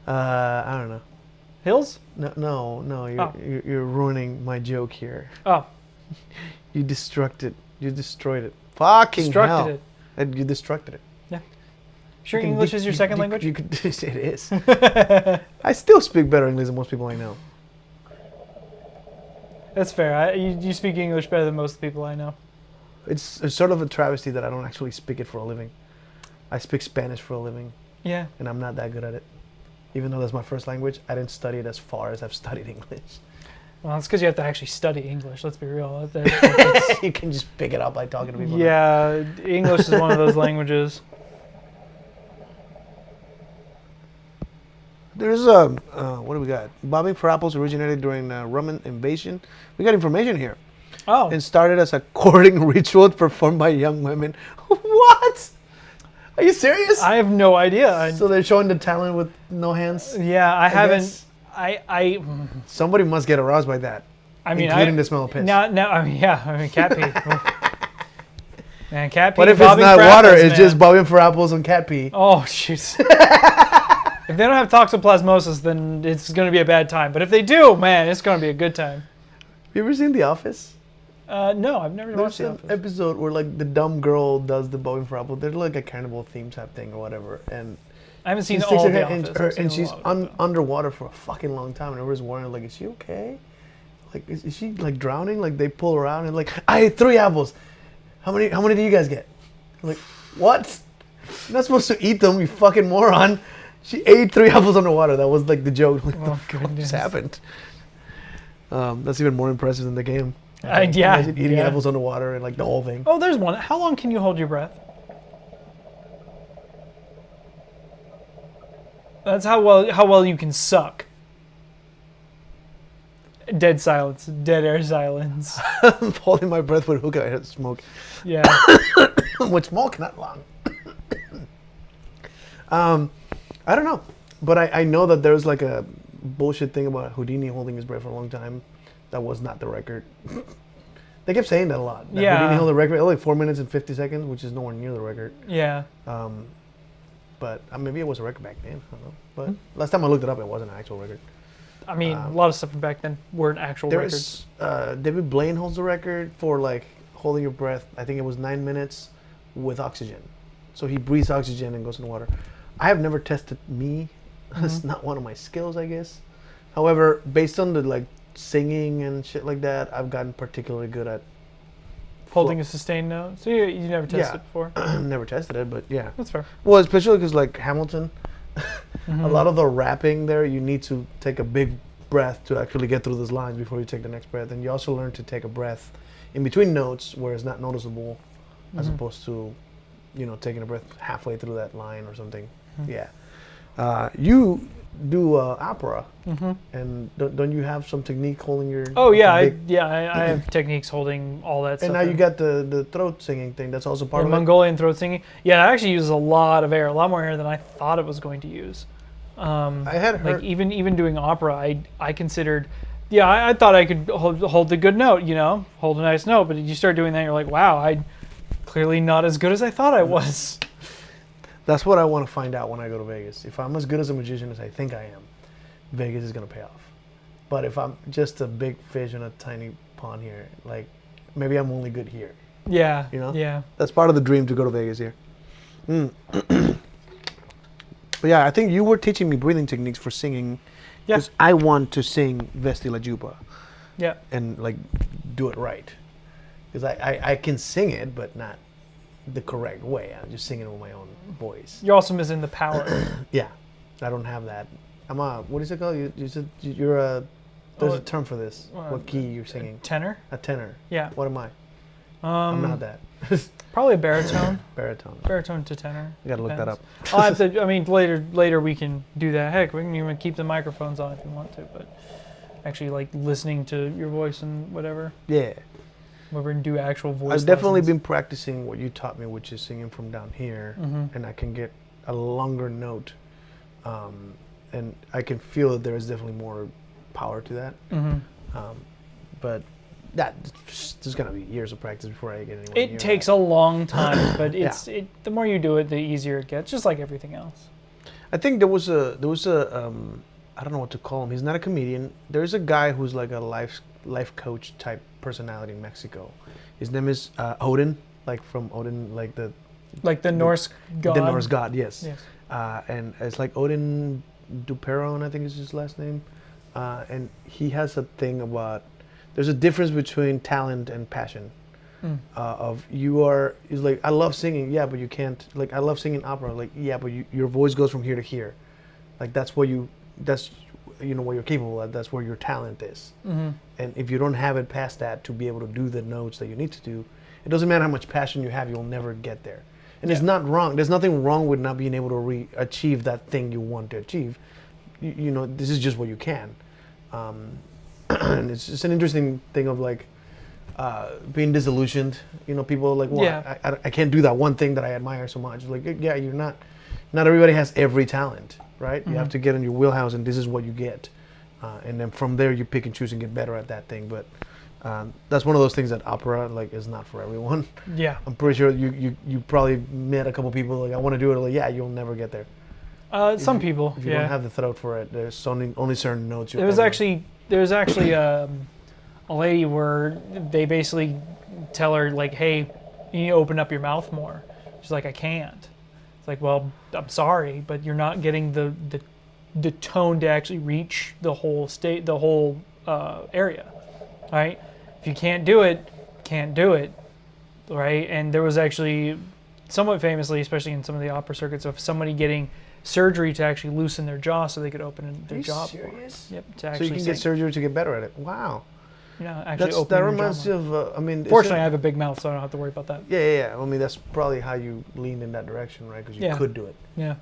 I don't know. Hills? No. Oh. You're ruining my joke here. Oh, You destructed. You destroyed it. Fucking hell. destructed it. And you destructed it. Yeah. Sure, You can English de- is your you- second you- language? You could, it is. I still speak better English than most people I know. That's fair. You speak English better than most people I know. It's sort of a travesty that I don't actually speak it for a living. I speak Spanish for a living, Yeah. and I'm not that good at it. Even though that's my first language, I didn't study it as far as I've studied English. Well, it's because you have to actually study English. Let's be real. That's- You can just pick it up by talking to people. yeah, English is one of those languages. There's what do we got? Bobbing for apples originated during Roman invasion. We got information here. Oh, And started as a courting ritual performed by young women. What? Are you serious? I have no idea. So they're showing the talent with no hands. Yeah, I haven't. guess. I Somebody must get aroused by that. mean, including the smell of piss. Now, I mean, yeah, I mean, cat pee. Man, cat pee. What if it's bobbing not for water? apples, It's man. just bobbing for apples and cat pee. Oh, shoot. If they don't have toxoplasmosis, then it's going to be a bad time. But if they do, man, it's going to be a good time. Have you ever seen The Office? No, I've never watched There's The an Office. episode where like the dumb girl does the bobbing for apples. There's like a carnival theme type thing or whatever, and I haven't she seen sticks all her of The head Office. I've seen and a she's lot of it, though. underwater for a fucking long time, and everyone's wondering like, is she okay? Like, is she like drowning? Like they pull her out and like, I ate 3 apples. How many do you guys get? I'm like, what? You're not supposed to eat them, you fucking moron. She ate 3 apples underwater. That was like the joke. Like, Oh, what the fuck goodness. just happened? That's even more impressive than the game. Yeah, Imagine eating yeah. apples underwater and like the whole thing. Oh, there's one. How long can you hold your breath? That's how well you can suck. Dead silence. Dead air silence. I'm holding my breath with hookah and smoke. Yeah. With smoke, not long. I don't know, but I know that there's like a bullshit thing about Houdini holding his breath for a long time. That was not the record. They kept saying that a lot. That Yeah. Houdini held the record like 4 minutes and 50 seconds, which is nowhere near the record. Yeah. But maybe it was a record back then. I don't know. But last time I looked it up, it wasn't an actual record. I mean, a lot of stuff from back then weren't actual There records. is David Blaine holds the record for like holding your breath. I think it was 9 minutes with oxygen. So he breathes oxygen and goes in the water. I have never tested me. It's not one of my skills, I guess. However, based on the like singing and shit like that, I've gotten particularly good at Holding a sustained note. So you never tested it before. never tested it, but yeah. That's fair. Well, especially because like Hamilton, a lot of the rapping there, you need to take a big breath to actually get through those lines before you take the next breath, and you also learn to take a breath in between notes where it's not noticeable, as opposed to taking a breath halfway through that line or something. Yeah. You do opera, and don't you have some technique holding your? Oh yeah, I big- have techniques holding all that stuff. And now you in. got the throat singing thing. That's also part The of it. Mongolian throat singing. Yeah, it actually uses a lot of air, a lot more air than I thought it was going to use. I had heard. Like even doing opera, I considered, I thought I could hold the good note, hold a nice note. But you start doing that, you're like, wow, I clearly not as good as I thought I was. That's what I want to find out when I go to Vegas. If I'm as good as a magician as I think I am, Vegas is gonna pay off. But if I'm just a big fish in a tiny pond here, like maybe I'm only good here. Yeah. Yeah. That's part of the dream to go to Vegas here. But yeah, I think you were teaching me breathing techniques for singing. Yeah. Because I want to sing Vesti La Juba. Yeah. And like do it right. Because I can sing it, but not the correct way. I'm just singing it with my own voice. You're also missing the power. Yeah. I don't have that. I'm a, what is it called? You said you're a, there's a term for this. What key you're singing? Tenor? A tenor. Yeah. What am I? I'm not that. Probably a baritone. Baritone To tenor. I gotta look that up. I'll have to. I mean, later we can do that. Heck, we can even keep the microphones on if you want to. But actually, like listening to your voice and whatever. Yeah. Whatever, and do actual voice. I've definitely lessons. been practicing what you taught me, which is singing from down here, and I can get a longer note, and I can feel that there is definitely more power to that. But there's gonna be years of practice before I get anywhere. It near takes that. a long time, but the more you do it, the easier it gets. Just like everything else. I think there was a I don't know what to call him. He's not a comedian. There's a guy who's like a life coach type personality in Mexico. His name is Odin, like from Odin, like the Norse god. The Norse god, yes. Yes. And it's like Odin Duperon, I think is his last name. And he has a thing about there's a difference between talent and passion. He's like, I love singing, yeah, but you can't, like, I love singing opera, like, yeah, but your voice goes from here to here. Like, that's what you're capable of, that's where your talent is. And if you don't have it past that to be able to do the notes that you need to do, it doesn't matter how much passion you have, you'll never get there. And it's not wrong. There's nothing wrong with not being able to achieve that thing you want to achieve. This is just what you can. And it's just an interesting thing of like being disillusioned. People are like, well, I can't do that one thing that I admire so much. Like, yeah, you're not everybody has every talent, right? You have to get in your wheelhouse and this is what you get. And then from there you pick and choose and get better at that thing. But that's one of those things that opera like is not for everyone. Yeah. I'm pretty sure you probably met a couple people like, I want to do it. Like, yeah, you'll never get there. Some people. If you don't have the throat for it, there's only certain notes. There was actually a lady where they basically tell her like, hey, you need to open up your mouth more. She's like, I can't. It's like, well, I'm sorry, but you're not getting the tone to actually reach the whole area, right? If you can't do it, can't do it, right? And there was actually somewhat famously, especially in some of the opera circuits, of somebody getting surgery to actually loosen their jaw so they could open their jaw. Serious? Yep. To So actually you can sing. get surgery to get better at it. Wow. Actually open That your reminds jaw you more. of. Fortunately, I have a big mouth, so I don't have to worry about that. Yeah. I mean, that's probably how you leaned in that direction, right? Because you could do it. Yeah.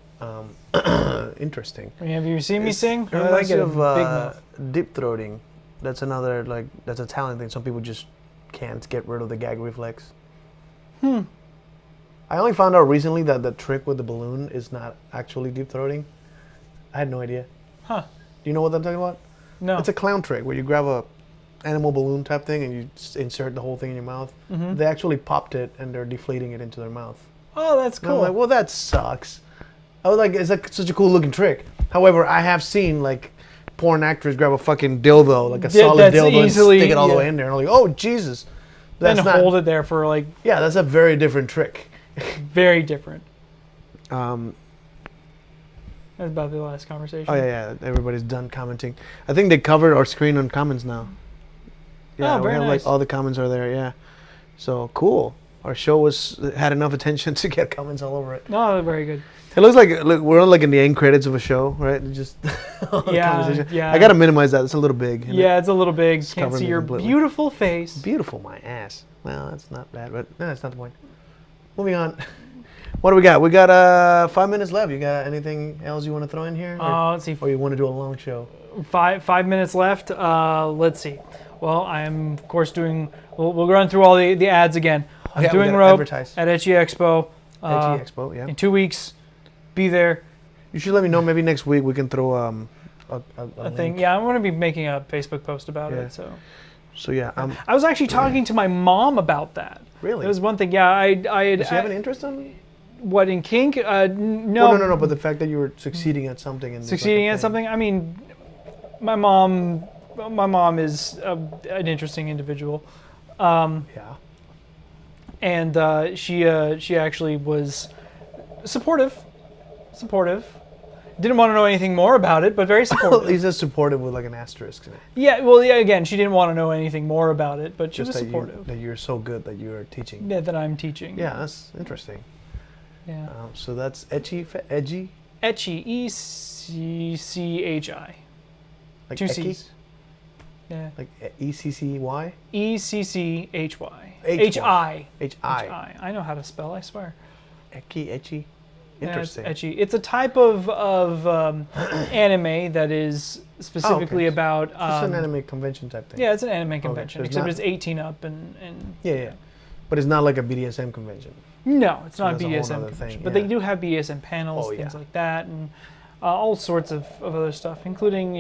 Interesting. I mean, have you seen me sing? It I reminds get you a of big mouth. deep throating. That's another that's a talent thing. Some people just can't get rid of the gag reflex. I only found out recently that the trick with the balloon is not actually deep throating. I had no idea. Huh. Do you know what I'm talking about? No. It's a clown trick where you grab a animal balloon type thing and you insert the whole thing in your mouth. They actually popped it and they're deflating it into their mouth. Oh, that's And I'm cool. like, well, that sucks. I was like, it's like such a cool looking trick. However, I have seen like porn actors grab a fucking dildo, like a solid that's dildo, easily- and stick it all the yeah. way in there. And I'm like, oh Jesus, and that's not. hold it there for like Yeah, that's a very different trick. very different. Um, That's about the last conversation. oh yeah, everybody's done commenting. I think they covered our screen on comments now. Yeah, Oh, we very have nice. like all the comments are there. Yeah, so cool. Our show had enough attention to get comments all over it. No, very good. It looks like we're like in the end credits of a show, right? Just all the Yeah, conversation. yeah. I gotta minimize that. It's a little big. isn't it? Yeah, it's a little big. Can't covering see me your completely. beautiful face. Beautiful, my ass. Well, that's not bad, but no, that's not the point. Moving on. What do we got? We got 5 minutes left. You got anything else you want to throw in here? Let's see. Or you want to do a long show? 5 minutes left. Let's see. Well, I am of course doing. We'll run through all the ads again. I'm Yeah, we doing gotta rope advertise. at Etchy Expo. Edgy Expo, yeah. In 2 weeks. Be there. You should let me know. Maybe next week we can throw a Thing. link. Yeah, I'm going to be making a Facebook post about Yeah. it. So yeah. I was actually talking to my mom about that. Really? It was one thing. Yeah, I had. Does she have an interest in? What in kink? No. Well, no. But the fact that you were succeeding at something and Succeeding at something. I mean, my mom is an interesting individual. Yeah. And she actually was supportive. Didn't want to know anything more about it, but very supportive. He's just supportive with like an asterisk in it. Yeah, well, yeah. Again, she didn't want to know anything more about it, but she was Just supportive. that you're so good that you're teaching. Yeah, that I'm teaching. Yeah, that's interesting. Yeah. So that's edgy, Etchy, ECCHI. like 2 Eccy? C's. Yeah. Like ECCY? ECCHY. HI. HI. I know how to spell. I swear. Etchy. Yeah, Interesting. it's etchy. It's a type of anime that is specifically okay. about. Just an anime convention type thing. Yeah, it's an anime convention, so it's except not- it's 18 up and Yeah. But it's not like a BDSM convention. no, it's not a that's a whole BDSM nother convention, thing, but yeah. they do have BDSM panels, Oh, things yeah. like that, and all sorts of other stuff, including they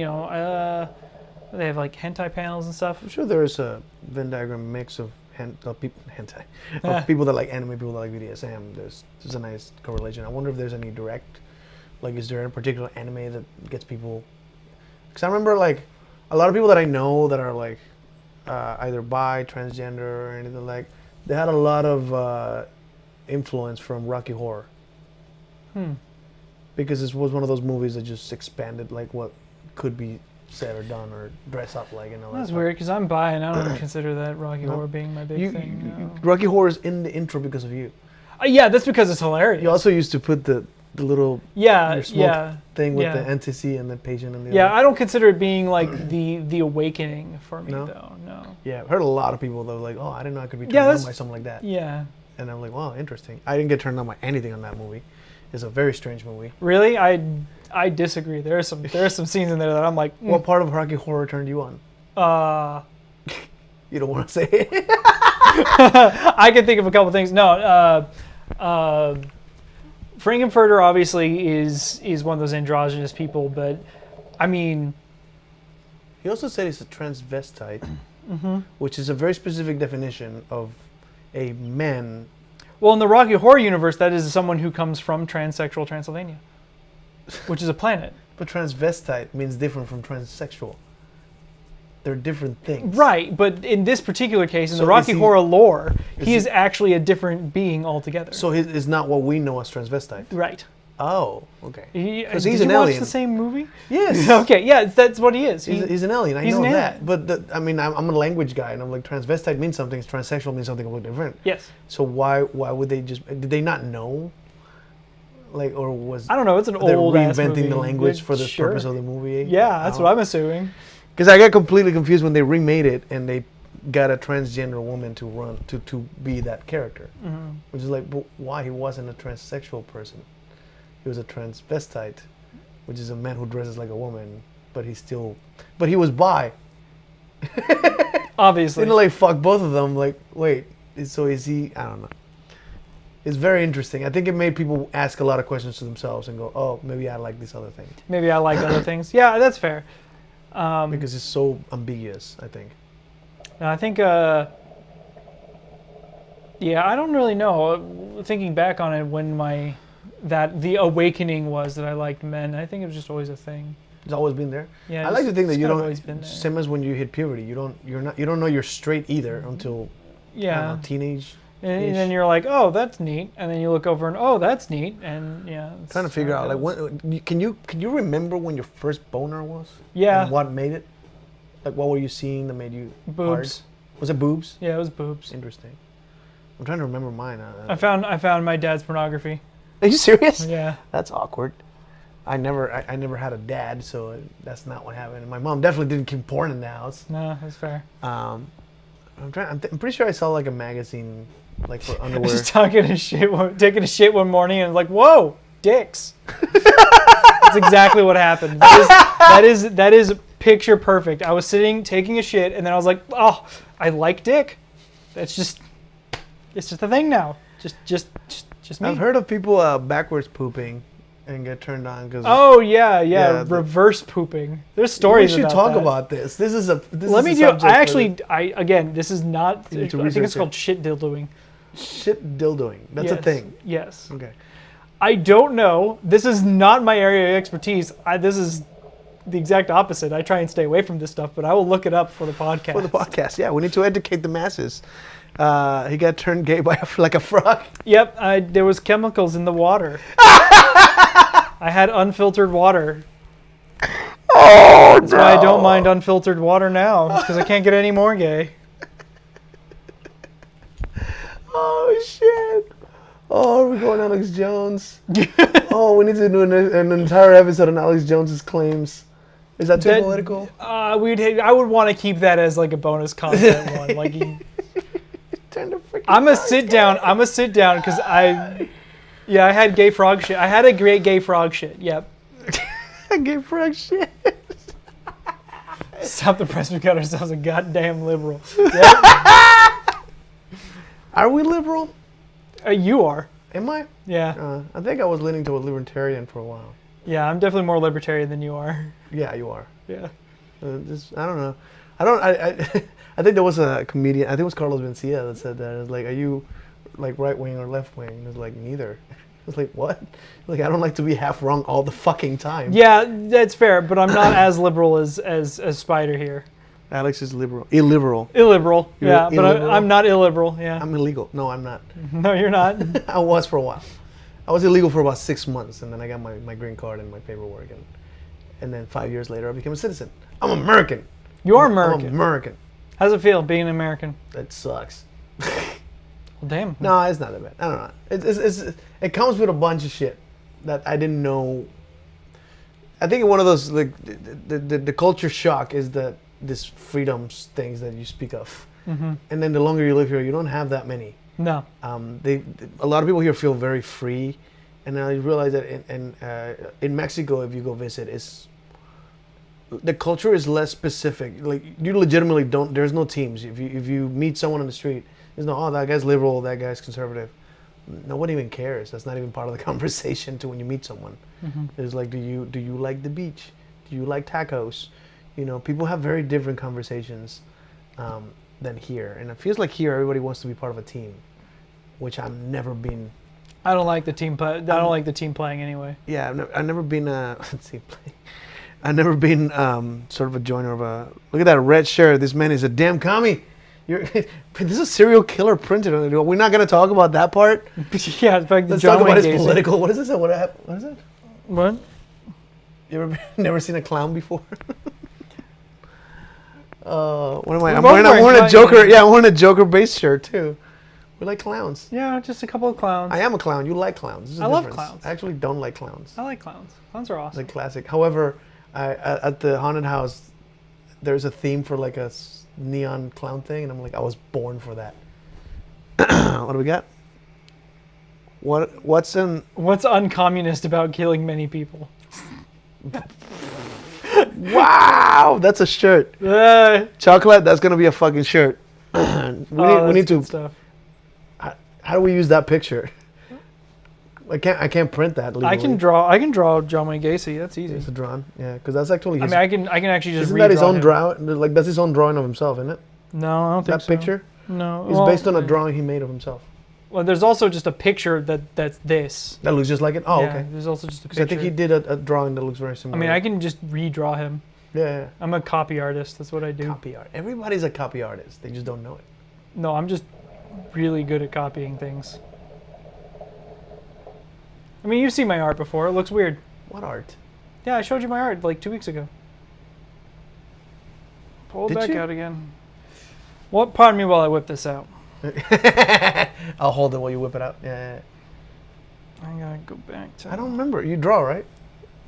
have like hentai panels and stuff. I'm sure there is a Venn diagram mix of hentai, Yeah. of people that like anime, people that like BDSM. There's a nice correlation. I wonder if there's any direct, like, is there a particular anime that gets people? Because I remember like a lot of people that I know that are like either bi, transgender, or anything like. They had a lot of influence from Rocky Horror. Because this was one of those movies that just expanded like what could be said or done or dress up like and all that That's stuff. weird because I'm bi and I don't consider that Rocky Horror being my big thing. No. Rocky Horror is in the intro because of you. Yeah, that's because it's hilarious. You also used to put the little Yeah, your smoke yeah. thing with yeah. the NTC and the patient and the Yeah, other. I don't consider it being like the awakening for me No? though. No. Yeah, I've heard a lot of people that were like, oh, I didn't know I could be turned Yeah, on that's- by something like that. Yeah. And I'm like, wow, interesting. I didn't get turned on by anything on that movie. It's a very strange movie. Really? I disagree. There are some scenes in there that I'm like, What part of Rocky Horror turned you on? You don't want to say it? I can think of a couple things. No, Frankenfurter obviously is one of those androgynous people, but I mean, He also said he's a transvestite, which is a very specific definition of a man. well, in the Rocky Horror universe, that is someone who comes from transsexual Transylvania, which is a planet. But transvestite means different from transsexual. They're different things. Right, but in this particular case, in So the Rocky is he- Horror lore, is he is he- actually a different being altogether. So it's not what we know as transvestite. right. Oh, okay. Because he's did an you watch alien. the same movie? Yes. Okay, yeah, that's what he is. He's an alien. I he's know an that. alien. But I mean, I'm a language guy, and I'm like, transvestite means something. Transsexual means something completely different. Yes. So why would they just? Did they not know? Like, or was I don't know. It's an they're old ass movie. reinventing the language for the Sure. purpose of the movie? Yeah, that's what I'm assuming. Because I got completely confused when they remade it and they got a transgender woman to run to be that character, which is like, but why? He wasn't a transsexual person. He was a transvestite, which is a man who dresses like a woman, but he was bi. Obviously. Didn't like fuck both of them. Like, wait, so is he? I don't know. It's very interesting. I think it made people ask a lot of questions to themselves and go, oh, maybe I like this other thing. Maybe I like other things. Yeah, that's fair. Because it's so ambiguous, I think. No, I think, yeah, I don't really know. Thinking back on it, when the awakening was that I liked men, I think it was just always a thing. It's always been there. Yeah, I like to think that it's you kind of don't. always been there. Same as when you hit puberty, you don't know you're straight either until I don't Yeah. know, teenage. And then you're like, oh, that's neat. And then you look over and, oh, that's neat. And yeah. it's Trying to figure how out it like goes. can you remember when your first boner was? Yeah. And what made it? Like what were you seeing that made you Boobs. hard? Was it boobs? Yeah, it was boobs. Interesting. I'm trying to remember mine. I found my dad's pornography. Are you serious? Yeah. That's awkward. I never had a dad, so that's not what happened. My mom definitely didn't keep porn in the house. No, that's fair. I'm pretty sure I saw like a magazine, like for underwear. Just taking a shit one morning and like, whoa, dicks. That's exactly what happened. That is picture perfect. I was sitting taking a shit, and then I was like, oh, I like dick. It's just a thing now. Just me. I've heard of people backwards pooping and get turned on because. Oh yeah, reverse pooping. There's stories. We should about talk that. about this. This is a. Let me do. Again, this is not. I need to think research it's called shit dildoing. Shit dildoing. That's a Yes, thing. Yes. Okay. I don't know. This is not my area of expertise. This is the exact opposite. I try and stay away from this stuff, but I will look it up for the podcast. For the podcast, yeah, we need to educate the masses. He got turned gay by like a frog. Yep, there was chemicals in the water. I had unfiltered water. Oh, That's why I don't mind unfiltered water now, because I can't get any more gay. Oh shit! Oh, we're going Alex Jones. Oh, we need to do an entire episode on Alex Jones's claims. Is that too political? I would want to keep that as like a bonus content one. Like, I'm a sit down because I had gay frog shit. I had a great gay frog shit. Yep. Gay frog shit. Stop the press. We got ourselves a goddamn liberal. Are we liberal? You are. Am I? Yeah. I think I was leaning to a libertarian for a while. Yeah, I'm definitely more libertarian than you are. Yeah, you are. Yeah. I don't know. I think there was a comedian. I think it was Carlos Mencia that said that. It's like, are you like right wing or left wing? It's like neither. It's like what? Like I don't like to be half wrong all the fucking time. Yeah, that's fair, but I'm not as liberal as Spider here. Alex is liberal. Illiberal. Illiberal. You're Yeah, but illiberal? I'm not illiberal. Yeah. I'm illegal. No, I'm not. No, you're not. I was for a while. I was illegal for about 6 months, and then I got my green card and my paperwork, and then 5 years later I became a citizen. I'm American. You are American. I'm American. How's it feel being an American? That sucks. Well, damn. No, it's not that bad. I don't know. It comes with a bunch of shit that I didn't know. I think one of those like the culture shock is this freedoms things that you speak of, and then the longer you live here, you don't have that many. No. A lot of people here feel very free, and I realize that in Mexico, if you go visit, the culture is less specific. Like you legitimately don't. There's no teams. If you meet someone on the street, there's no that guy's liberal, that guy's conservative. Nobody even cares. That's not even part of the conversation to when you meet someone. It's like, do you like the beach? Do you like tacos? You know, people have very different conversations than here, and it feels like here everybody wants to be part of a team, which I've never been. I don't like the team. I don't like the team playing anyway. Yeah, I've never been team playing. I've never been sort of a joiner of a. Look at that red shirt. This man is a damn commie. This is a serial killer printed on it. We're not going to talk about that part. Yeah, in fact, Let's John talk about Wayne his Gacy. political. What is this? What is it? What? You ever never seen a clown before? What am I? We're I'm both wearing wearing a Joker. clowns. Yeah, I'm wearing a Joker-based shirt too. We like clowns. Yeah, just a couple of clowns. I am a clown. You like clowns. This is I the love difference. clowns. I actually don't like clowns. I like clowns. Clowns are awesome. It's a classic. However, at the haunted house, there's a theme for like a neon clown thing, and I'm like, I was born for that. What do we got? What's uncommunist about killing many people? Wow, that's a shirt. Chocolate. That's gonna be a fucking shirt. we need to. Stuff. How do we use that picture? I can't print that. Legally. I can draw John Wayne Gacy. That's easy. It's a drawing. Yeah, because that's actually. His, I can actually just. Isn't that his redraw own him. drawing? Like that's his own drawing of himself, isn't it? No, I don't think That so. picture. No, It's based on a drawing he made of himself. Well, there's also just a picture that's this. That looks just like it. Oh, Yeah, okay. There's also just a Because picture. I think he did a drawing that looks very similar. I mean, I can just redraw him. Yeah. I'm a copy artist. That's what I do. Copy art. Everybody's a copy artist. They just don't know it. No, I'm just really good at copying things. I mean, you've seen my art before. It looks weird. What art? Yeah, I showed you my art like 2 weeks ago. Pull it Did back you? out again. What? Pardon me while I whip this out. I'll hold it while you whip it out. Yeah. I gotta go back to. I don't remember. You draw, right?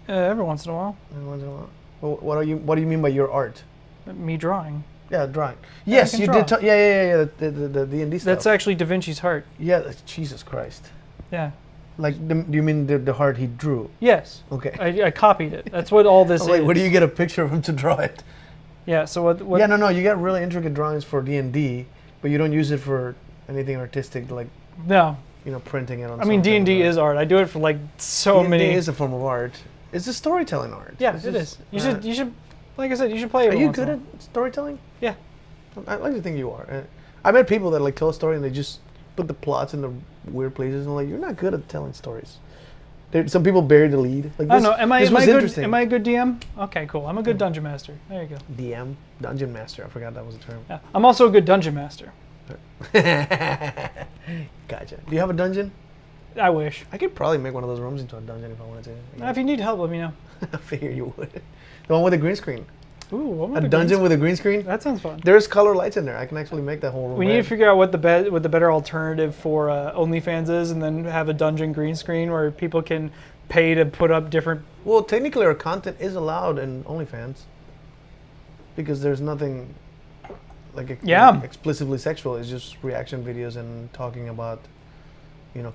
Every once in a while. Every once in a while. Well, what do you mean by your art? Me drawing. Yeah, drawing. Yes, can you draw. did. Yeah. The D&D stuff. That's actually Da Vinci's heart. Yeah, Jesus Christ. Yeah. Like, do you mean the heart he drew? Yes. Okay. I copied it. That's what all this Oh, wait, is. where do you get a picture of him to draw it? Yeah. So what? Yeah, no. You get really intricate drawings for D&D, but you don't use it for anything artistic, like No. printing it on. I mean, something, D&D or- is art. I do it for like so D&D many. is a form of art. It's a storytelling art. Yeah, It's it just is. not- You should. Like I said, you should play it. Are you once in good a at while. storytelling? Yeah. I like to think you are. I met people that like tell a story and they just put the plots in the weird places, and I'm like, you're not good at telling stories. Some people bury the lead. Like I don't this, know. Am I this am I was good? interesting. Am I a good DM? Okay, cool. I'm a good dungeon master. There you go. DM, dungeon master. I forgot that was a term. Yeah. I'm also a good dungeon master. Gotcha. Do you have a dungeon? I wish. I could probably make one of those rooms into a dungeon if I wanted to. If you need help, let me know. I figure you would. The one with the green screen. Ooh, what A would dungeon with a green screen. That sounds fun. There's color lights in there. I can actually make that whole room. We need to red. figure out what the better alternative for OnlyFans is, and then have a dungeon green screen where people can pay to put up different. Well, technically, our content is allowed in OnlyFans because there's nothing like Yeah. explicitly sexual. It's just reaction videos and talking about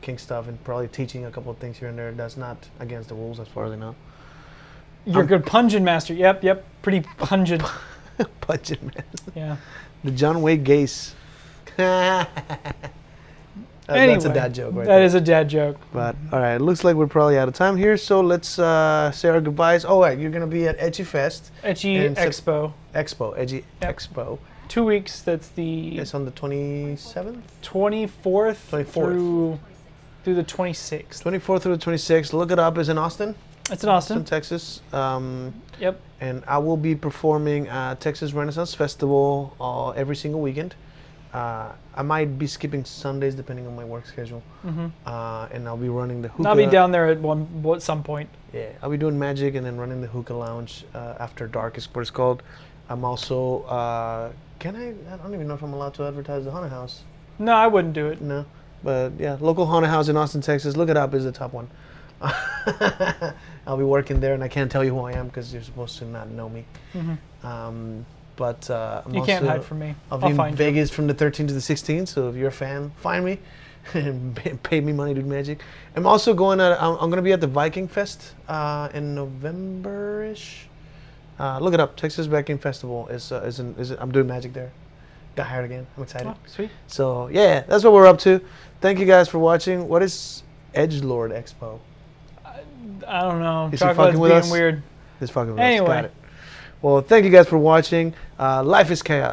kink stuff and probably teaching a couple of things here and there. That's not against the rules as far as I know. You're a good pungent master. Yep. Pretty pungent. Budget man. Yeah. The John Wayne Gacy. Anyway, That's a dad joke, right? That is a dad joke. But all right, it looks like we're probably out of time here, so let's say our goodbyes. Oh, wait, you're gonna be at Edgy Fest Etchy And Expo. Expo, Edgy Yep. Expo. 2 weeks. That's the It's on the 27th, 24th 24th. through the 26th. 24th through the 26th. Look it up. It's in Austin, It's in Austin. Texas. Yep. And I will be performing at Texas Renaissance Festival every single weekend. I might be skipping Sundays depending on my work schedule. And I'll be running the hookah. I'll be down there at some point. Yeah, I'll be doing magic and then running the hookah lounge after dark is what it's called. I'm also, I don't even know if I'm allowed to advertise the haunted house. No, I wouldn't do it. No, but yeah, local haunted house in Austin, Texas. Look it up, is the top one. I'll be working there, and I can't tell you who I am because you're supposed to not know me. But I'm You also, can't hide from me. I'll be I'll in find you. Vegas from the 13th to the 16th. So if you're a fan, find me and pay me money to do magic. I'm also going to. I'm going to be at the Viking Fest in November-ish. Look it up. Texas Viking Festival I'm doing magic there. Got hired again. I'm excited. Oh, sweet. So yeah, that's what we're up to. Thank you guys for watching. What is Edgelord Expo? I don't know. Is he Chocolate's fucking with being us? weird. It's fucking with us. Anyway. Got it. Well, thank you guys for watching. Life is chaos.